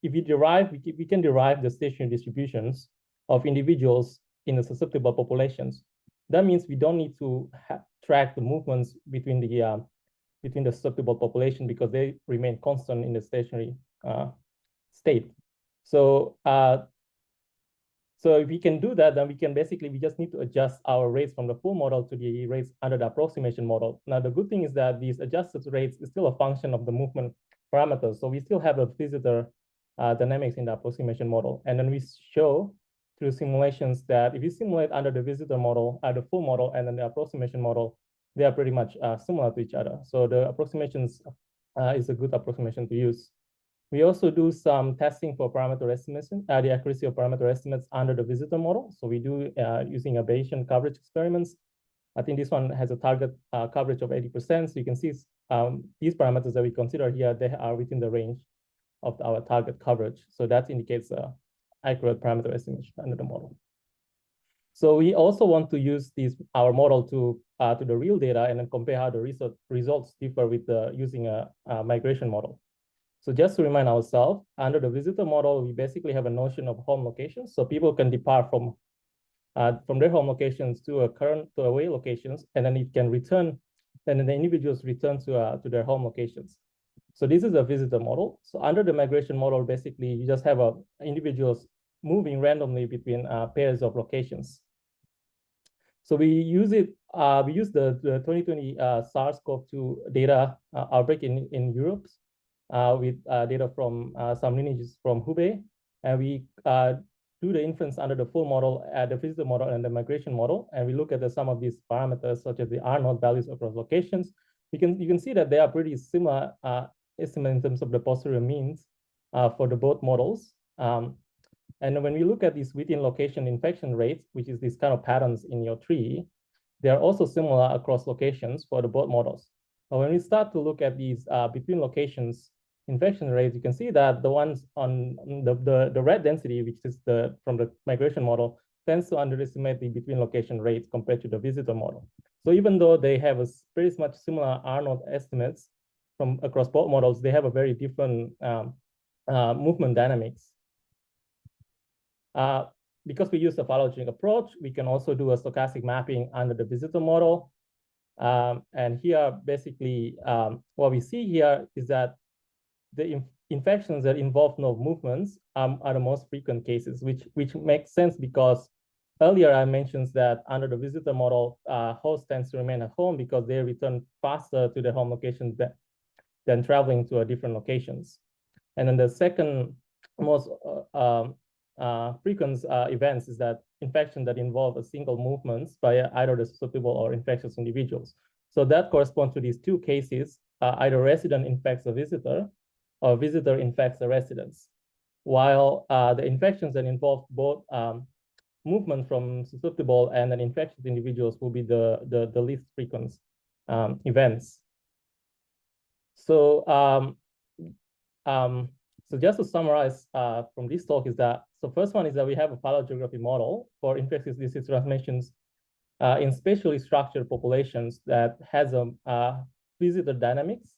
if we can derive the stationary distributions of individuals in the susceptible populations. That means we don't need to track the movements between the susceptible population because they remain constant in the stationary state. So if we can do that, then we just need to adjust our rates from the full model to the rates under the approximation model. Now, the good thing is that these adjusted rates is still a function of the movement parameters. So we still have a visitor dynamics in the approximation model. And then we show through simulations that if you simulate under the visitor model, the full model, and then the approximation model, they are pretty much similar to each other. So the approximations is a good approximation to use. We also do some testing for parameter estimation, the accuracy of parameter estimates under the visitor model. So we do using a Bayesian coverage experiments. I think this one has a target coverage of 80%. So you can see these parameters that we consider here, they are within the range of our target coverage. So that indicates accurate parameter estimation under the model. So we also want to use our model to the real data and then compare how the results differ with using a migration model. So just to remind ourselves, under the visitor model, we basically have a notion of home locations. So people can depart from their home locations to away locations, and then it can return, and then the individuals return to their home locations. So this is a visitor model. So under the migration model, basically, you just have individuals moving randomly between pairs of locations. So we use the 2020 SARS-CoV-2 data outbreak in Europe with data from some lineages from Hubei. And we do the inference under the full model, the visitor model and the migration model. And we look at some of these parameters, such as the R0 values across locations. You can see that they are pretty similar estimate in terms of the posterior means for the both models. And when we look at these within location infection rates, which is these kind of patterns in your tree, they are also similar across locations for the both models. But when we start to look at these between locations infection rates, you can see that the ones on the red density, which is from the migration model, tends to underestimate the between location rates compared to the visitor model. So even though they have a pretty much similar R0 estimates from across both models, they have a very different movement dynamics. Because we use a phylogenetic approach, we can also do a stochastic mapping under the visitor model. And here, basically, what we see here is that the infections that involve no movements are the most frequent cases, which makes sense because earlier I mentioned that under the visitor model, host tends to remain at home because they return faster to their home locations than traveling to different locations. And then the second most frequent events is that infection that involve a single movements by either the susceptible or infectious individuals. So that corresponds to these two cases, either resident infects a visitor or visitor infects the residents. While the infections that involve both movement from susceptible and an infectious individuals will be the least frequent events. So so just to summarize from this talk is that, so first one is that we have a phylogeography model for infectious disease transmissions in spatially structured populations that has a visitor dynamics.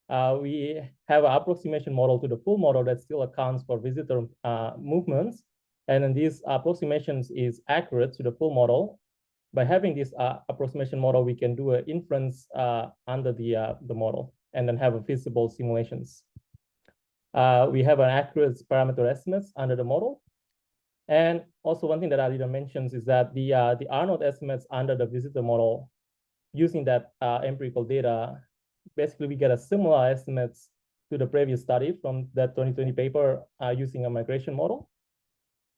We have an approximation model to the full model that still accounts for visitor movements. And then these approximations is accurate to the full model. By having this approximation model, we can do an inference under the model and then have a feasible simulations. We have an accurate parameter estimates under the model. And also one thing that I didn't mention is that the R0 estimates under the visitor model, using that empirical data, basically we get a similar estimates to the previous study from that 2020 paper using a migration model.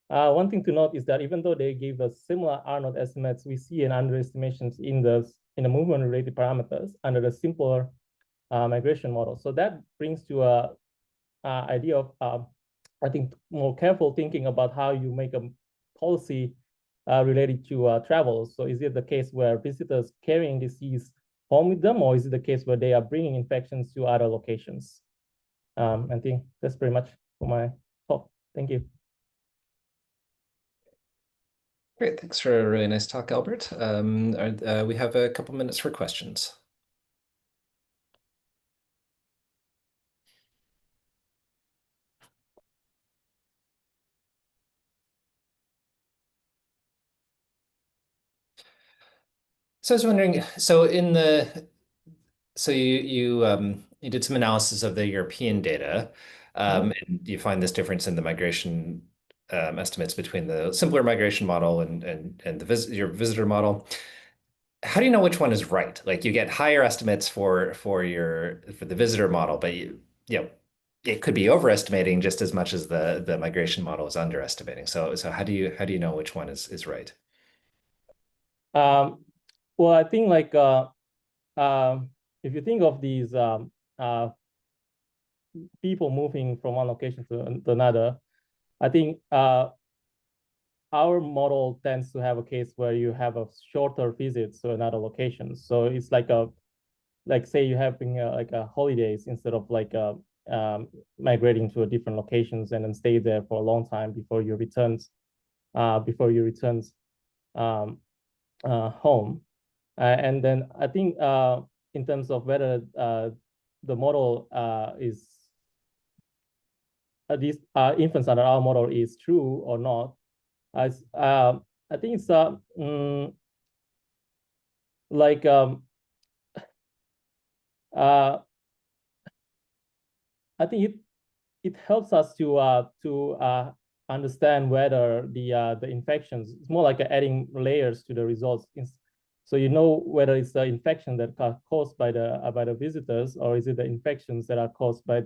One thing to note is that even though they gave us similar R0 estimates, we see an underestimations in the movement related parameters under the simpler migration model. So that brings to a idea of I think more careful thinking about how you make a policy related to travel. So is it the case where visitors carrying disease home with them, or is it the case where they are bringing infections to other locations? I think that's pretty much for my talk. Thank you. Great, thanks for a really nice talk, Albert. We have a couple minutes for questions. So I was wondering, you did some analysis of the European data, and you find this difference in the migration estimates between the simpler migration model and your visitor model. How do you know which one is right? Like you get higher estimates for the visitor model, but it could be overestimating just as much as the migration model is underestimating. So how do you know which one is right? Well, I think like if you think of these people moving from one location to another, I think our model tends to have a case where you have a shorter visits to another location. So it's like say you're having like a holidays instead of like migrating to a different locations and then stay there for a long time before you return home. And then I think in terms of whether the model is this inference under our model is true or not, I think it's like I think it helps us to understand whether the infections, it's more like adding layers to the results. So you know whether it's the infection that are caused by the visitors, or is it the infections that are caused by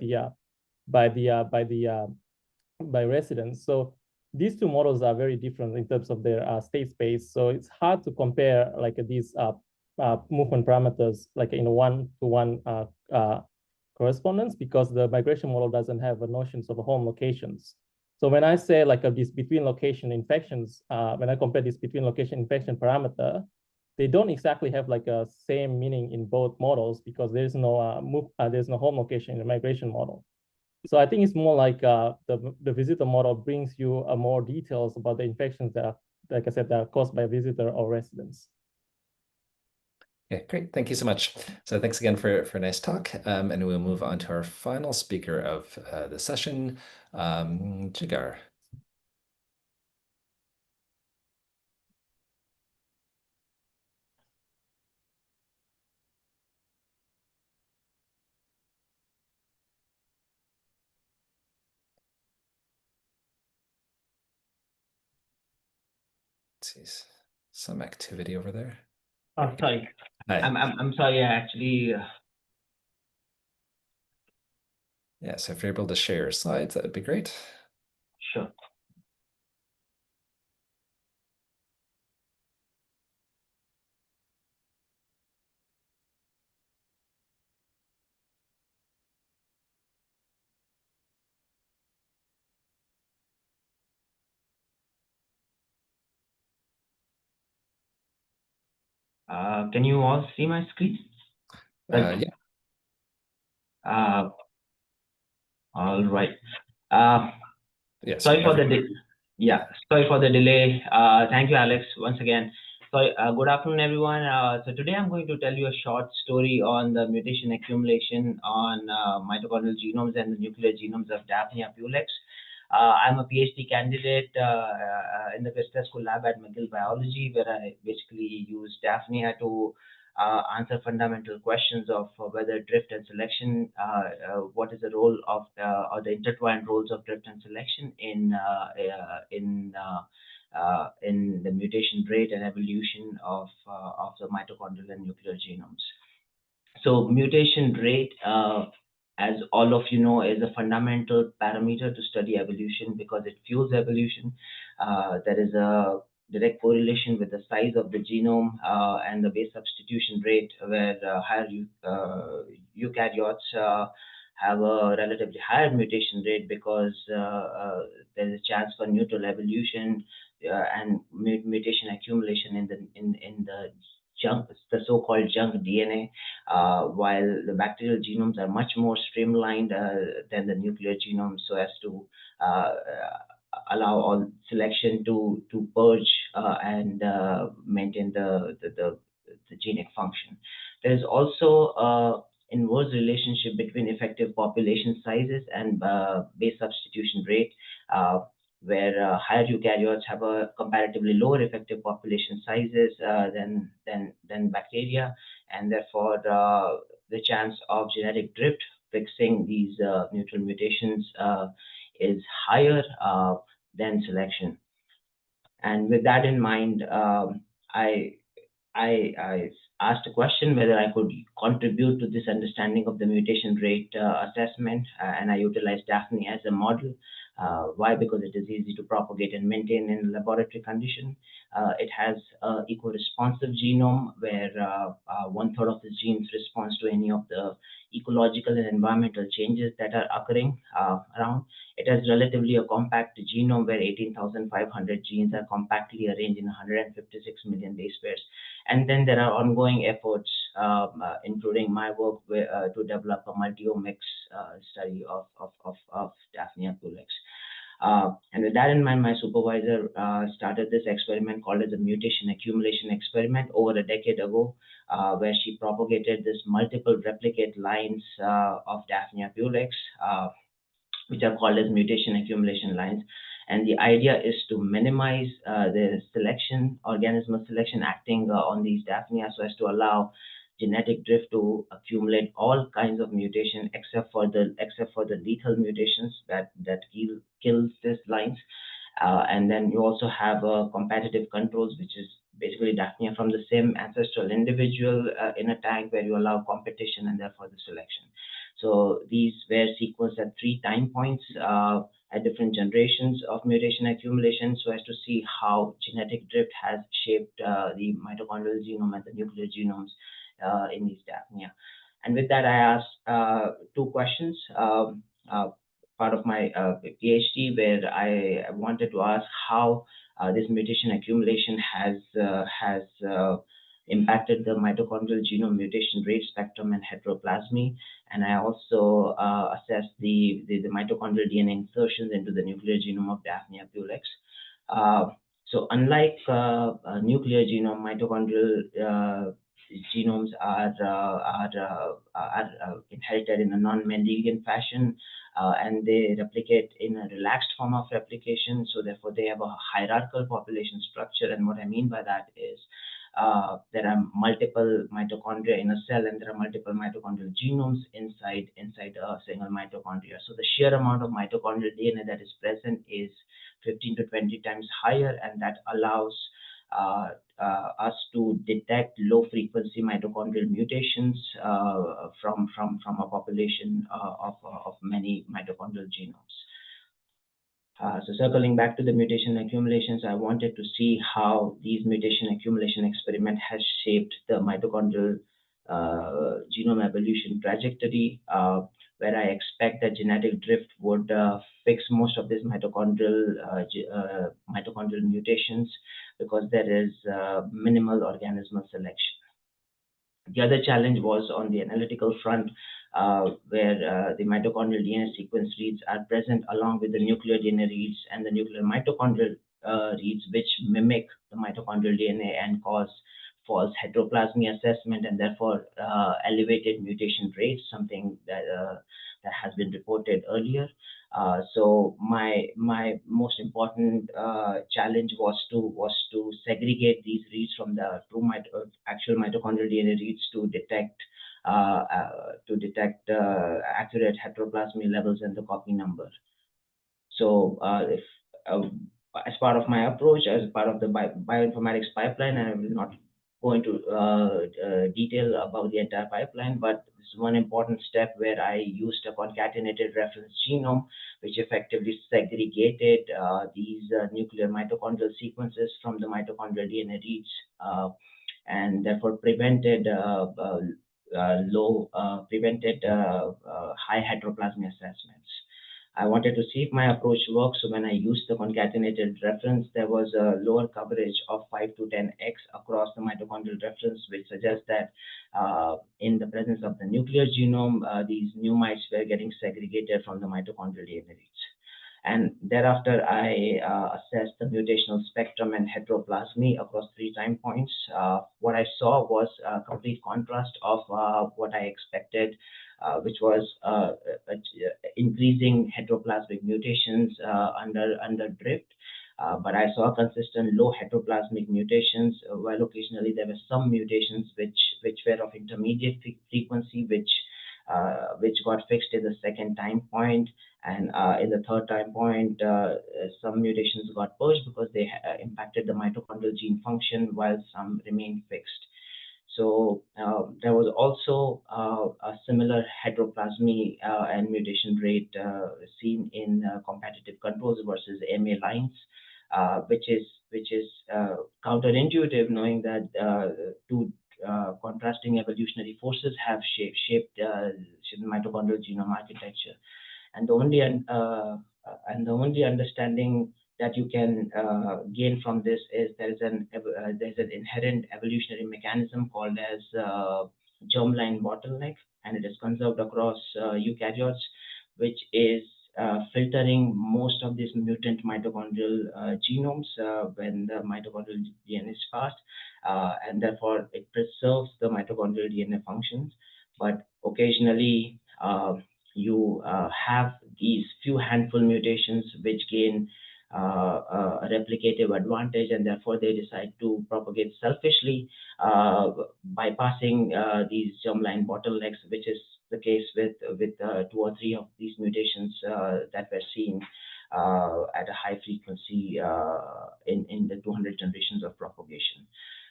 residents. So these two models are very different in terms of their state space. So it's hard to compare like these movement parameters like in a one-to-one correspondence, because the migration model doesn't have notions of home locations. So when I say like this between location infections, when I compare this between location infection parameter, they don't exactly have like a same meaning in both models, because there's no home location in the migration model. So I think it's more like the visitor model brings you more details about the infections that are, like I said, that are caused by visitor or residents. Okay, great. Thank you so much. So thanks again for a nice talk. And we'll move on to our final speaker of the session, Jigar. Let's see, some activity over there. Oh, sorry. Hi. I'm sorry. I actually. Yeah, so if you're able to share your slides, that would be great. Sure. Can you all see my screen? Yeah. All right. Yeah. Sorry for the delay. Thank you, Alex, once again. So good afternoon, everyone. So today I'm going to tell you a short story on the mutation accumulation on mitochondrial genomes and the nuclear genomes of Daphnia pulex. I'm a PhD candidate in the Vista School lab at McGill Biology, where I basically use Daphnia to answer fundamental questions of whether drift and selection, what is the role of or the intertwined roles of drift and selection in the mutation rate and evolution of the mitochondrial and nuclear genomes. So mutation rate, as all of you know, is a fundamental parameter to study evolution because it fuels evolution. There is a direct correlation with the size of the genome and the base substitution rate, where higher eukaryotes have a relatively higher mutation rate because there's a chance for neutral evolution and mutation accumulation in the junk, the so-called junk DNA, while the bacterial genomes are much more streamlined than the nuclear genome, so as to allow all selection to purge and maintain the genic function. There is also inverse relationship between effective population sizes and base substitution rate, where higher eukaryotes have a comparatively lower effective population sizes than bacteria, and therefore the chance of genetic drift fixing these neutral mutations is higher than selection. And with that in mind, I asked a question whether I could contribute to this understanding of the mutation rate assessment, and I utilized Daphnia as a model. Why? Because it is easy to propagate and maintain in laboratory condition. It has an eco-responsive genome where 1/3 of the genes responds to any of the ecological and environmental changes that are occurring around. It has relatively a compact genome where 18,500 genes are compactly arranged in 156 million base pairs. And then there are ongoing efforts, including my work to develop a multi-omics study of Daphnia pulex. And with that in mind, my supervisor started this experiment called as a mutation accumulation experiment over a decade ago, where she propagated this multiple replicate lines of Daphnia pulex, which are called as mutation accumulation lines. And the idea is to minimize the selection, organismal selection acting on these Daphnia so as to allow genetic drift to accumulate all kinds of mutation except for the lethal mutations that kills these lines. And then you also have competitive controls, which is basically Daphnia from the same ancestral individual in a tank where you allow competition and therefore the selection. So these were sequenced at 3 time points at different generations of mutation accumulation so as to see how genetic drift has shaped the mitochondrial genome and the nuclear genomes in these Daphnia. And with that, I asked 2 questions. Part of my PhD, where I wanted to ask how this mutation accumulation has impacted the mitochondrial genome mutation rate spectrum and heteroplasmy. And I also assessed the mitochondrial DNA insertions into the nuclear genome of Daphnia pulex. So unlike nuclear genome, mitochondrial genomes are inherited in a non-Mendelian fashion, and they replicate in a relaxed form of replication. So therefore, they have a hierarchical population structure. And what I mean by that is there are multiple mitochondria in a cell, and there are multiple mitochondrial genomes inside a single mitochondria. So the sheer amount of mitochondrial DNA that is present is 15 to 20 times higher, and that allows us to detect low-frequency mitochondrial mutations from a population of many mitochondrial genomes. So circling back to the mutation accumulations, I wanted to see how these mutation accumulation experiment has shaped the mitochondrial genome evolution trajectory, where I expect that genetic drift would fix most of these mitochondrial mutations because there is minimal organismal selection. The other challenge was on the analytical front, where the mitochondrial DNA sequence reads are present along with the nuclear DNA reads and the nuclear mitochondrial reads, which mimic the mitochondrial DNA and cause false heteroplasmy assessment and therefore elevated mutation rates, something that has been reported earlier. So my most important challenge was to segregate these reads from the true actual mitochondrial DNA reads to detect accurate heteroplasmy levels and the copy number. So as part of my approach, as part of the bioinformatics pipeline, and I will not go into detail about the entire pipeline, but this is one important step where I used a concatenated reference genome, which effectively segregated these nuclear mitochondrial sequences from the mitochondrial DNA reads, and therefore prevented high heteroplasmy assessments. I wanted to see if my approach works. So when I used the concatenated reference, there was a lower coverage of 5 to 10x across the mitochondrial reference, which suggests that in the presence of the nuclear genome, these new mites were getting segregated from the mitochondrial DNA reads. And thereafter, I assessed the mutational spectrum and heteroplasmy across 3 time points. What I saw was a complete contrast of what I expected, which was increasing heteroplasmic mutations under drift. But I saw consistent low heteroplasmic mutations, while occasionally there were some mutations which were of intermediate frequency, which got fixed in the 2nd time point. And in the 3rd time point, some mutations got purged because they impacted the mitochondrial gene function, while some remained fixed. So there was also a similar heteroplasmy and mutation rate seen in competitive controls versus MA lines, which is counterintuitive, knowing that two contrasting evolutionary forces have shaped the mitochondrial genome architecture, and the only understanding that you can gain from this is there's an inherent evolutionary mechanism called as germline bottleneck, and it is conserved across eukaryotes, which is filtering most of these mutant mitochondrial genomes when the mitochondrial DNA is passed, and therefore it preserves the mitochondrial DNA functions. But occasionally you have these few handful mutations which gain a replicative advantage, and therefore they decide to propagate selfishly, bypassing these germline bottlenecks, which is the case with 2 or 3 of these mutations that were seen at a high frequency in the 200 generations of propagation.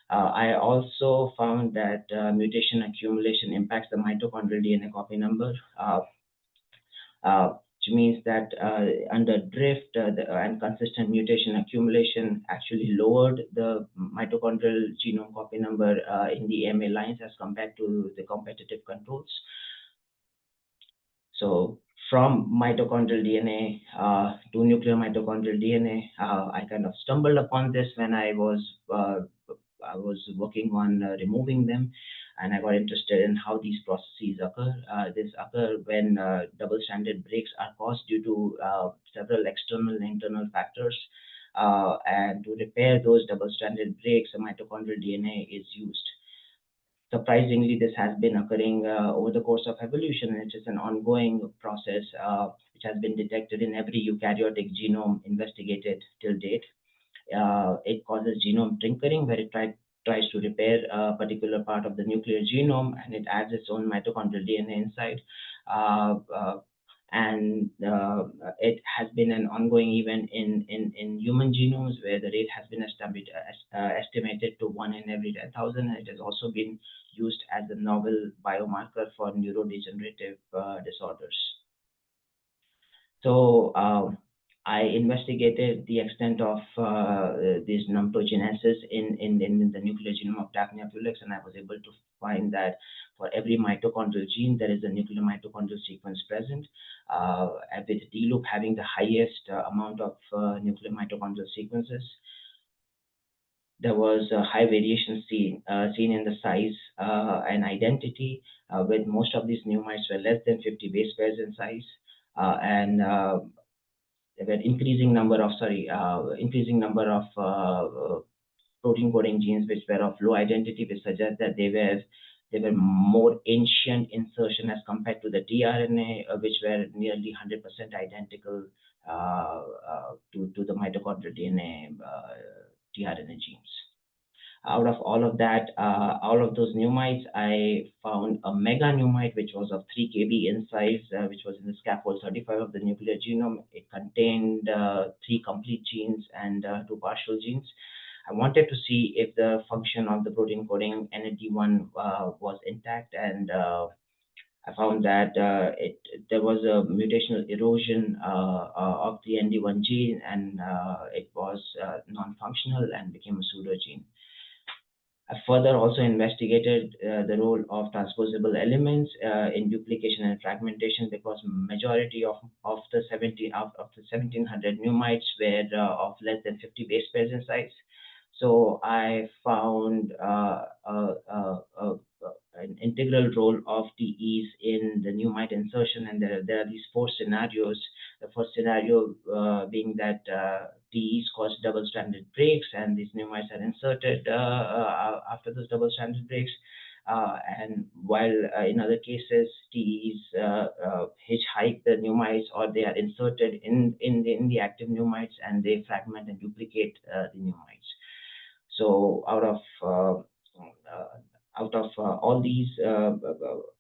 I also found that mutation accumulation impacts the mitochondrial DNA copy number, which means that under drift and consistent mutation accumulation actually lowered the mitochondrial genome copy number in the MA lines as compared to the competitive controls. So from mitochondrial DNA to nuclear mitochondrial DNA, I kind of stumbled upon this when I was working on removing them, and I got interested in how these processes occur. This occur when double-stranded breaks are caused due to several external and internal factors, and to repair those double-stranded breaks, a mitochondrial DNA is used. Surprisingly, this has been occurring over the course of evolution, which is an ongoing process which has been detected in every eukaryotic genome investigated till date. It causes genome tinkering, where it tries to repair a particular part of the nuclear genome, and it adds its own mitochondrial DNA inside. And it has been an ongoing event in human genomes, where the rate has been estimated to 1 in every 10,000, and it has also been used as a novel biomarker for neurodegenerative disorders. So I investigated the extent of this numptogenesis in the nuclear genome of Daphnia pulex, and I was able to find that for every mitochondrial gene, there is a nuclear mitochondrial sequence present, with D loop having the highest amount of nuclear mitochondrial sequences. There was a high variation seen in the size and identity, with most of these pneumites were less than 50 base pairs in size, and there were increasing number of protein coding genes which were of low identity, which suggests that they were more ancient insertion as compared to the tRNA, which were nearly 100% identical to the mitochondrial DNA tRNA genes. Out of all of that, all of those pneumites, I found a mega pneumite which was of 3 kb in size, which was in the scaffold 35 of the nuclear genome. It contained 3 complete genes and 2 partial genes. I wanted to see if the function of the protein coding NAD1 was intact, and I found that there was a mutational erosion of the ND1 gene, and it was non-functional and became a pseudogene. I further also investigated the role of transposable elements in duplication and fragmentation, because majority of the 1700 pneumites were of less than 50 base pairs in size. So I found an integral role of TEs in the pneumite insertion, and there are these 4 scenarios The first scenario being that TEs cause double-stranded breaks, and these new mites are inserted after those double-stranded breaks. And while in other cases, TEs hitchhike the new mites, or they are inserted in the active new mites, and they fragment and duplicate the new mites. So out of all these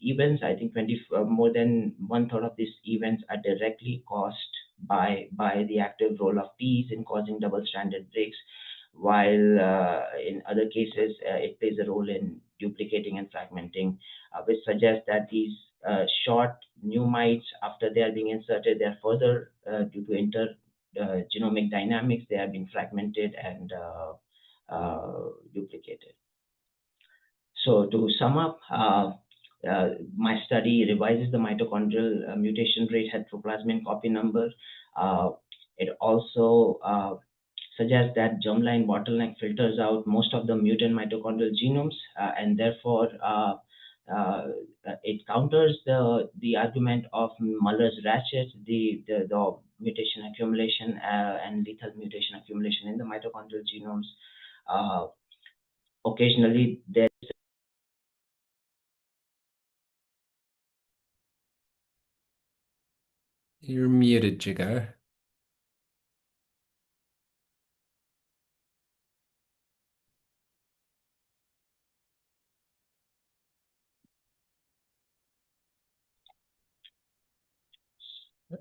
events, I think more than 1/3 of these events are directly caused by the active role of Ts in causing double-stranded breaks, while in other cases it plays a role in duplicating and fragmenting, which suggests that these short new mites, after they are being inserted, they are further due to genomic dynamics, they have been fragmented and duplicated. So to sum up, my study revises the mitochondrial mutation rate, heteroplasmin copy number. It also suggests that germline bottleneck filters out most of the mutant mitochondrial genomes, and therefore it counters the argument of Muller's ratchet, the mutation accumulation and lethal mutation accumulation in the mitochondrial genomes. Occasionally, there You're muted, Jigar.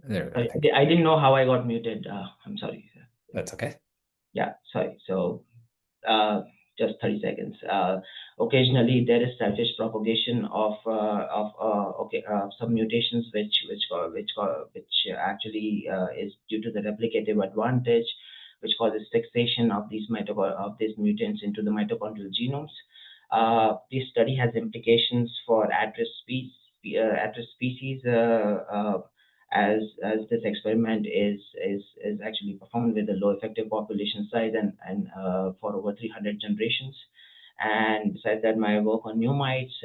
There we go. I didn't know how I got muted. I'm sorry. That's okay. Yeah, sorry. So just 30 seconds. Occasionally, there is selfish propagation of some mutations, which actually is due to the replicative advantage, which causes fixation of these mutants into the mitochondrial genomes. This study has implications for at-risk species, as this experiment is actually performed with a low effective population size and for over 300 generations. And besides that, my work on new mites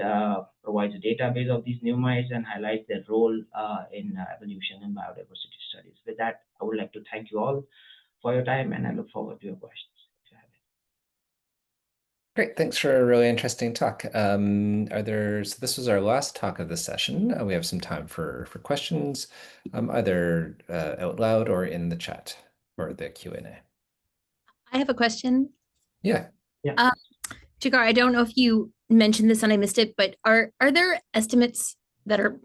provides a database of these new mites and highlights their role in evolution and biodiversity studies. With that, I would like to thank you all for your time, and I look forward to your questions. Great, thanks for a really interesting talk. So this was our last talk of the session. We have some time for questions, either out loud or in the chat or the Q&A. I have a question. Yeah. Jigar, I don't know if you mentioned this and I missed it, but are there estimates that are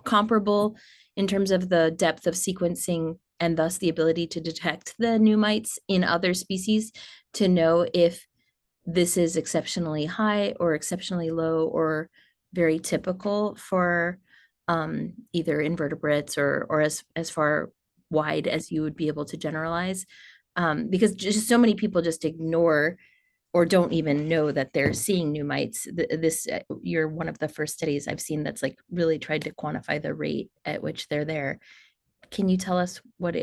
comparable in terms of the depth of sequencing and thus the ability to detect the new mites in other species to know if this is exceptionally high or exceptionally low or very typical for either invertebrates or as far wide as you would be able to generalize? Because just so many people just ignore or don't even know that they're seeing new mites. You're one of the first studies I've seen that's like really tried to quantify the rate at which they're there. Can you tell us what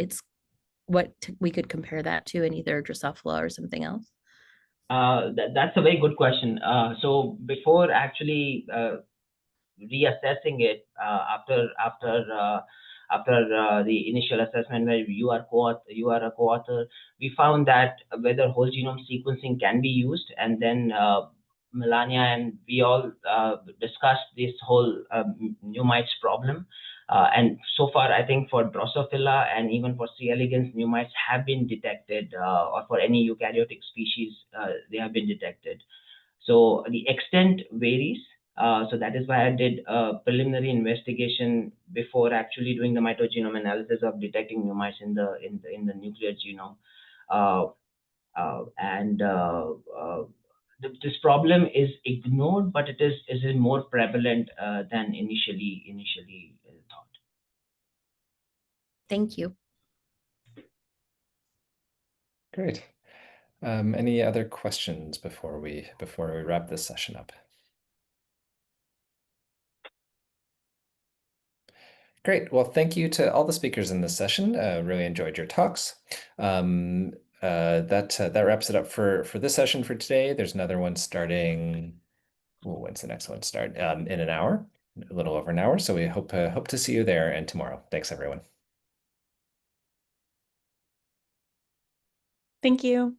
we could compare that to in either Drosophila or something else? That's a very good question. So before actually reassessing it after the initial assessment where you are a co-author, we found that whether whole genome sequencing can be used, and then Melania and we all discussed this whole new mites problem. And so far, I think for Drosophila and even for C. elegans, new mites have been detected, or for any eukaryotic species, they have been detected. So the extent varies. So that is why I did a preliminary investigation before actually doing the mitogenome analysis of detecting new mites in the nuclear genome. This problem is ignored, but it is more prevalent than initially thought. Thank you. Great. Any other questions before we wrap this session up? Great. Well, thank you to all the speakers in this session. Really enjoyed your talks. That wraps it up for this session for today. There's another one starting. When's the next one start? In an hour, a little over an hour. So we hope to see you there and tomorrow. Thanks, everyone. Thank you.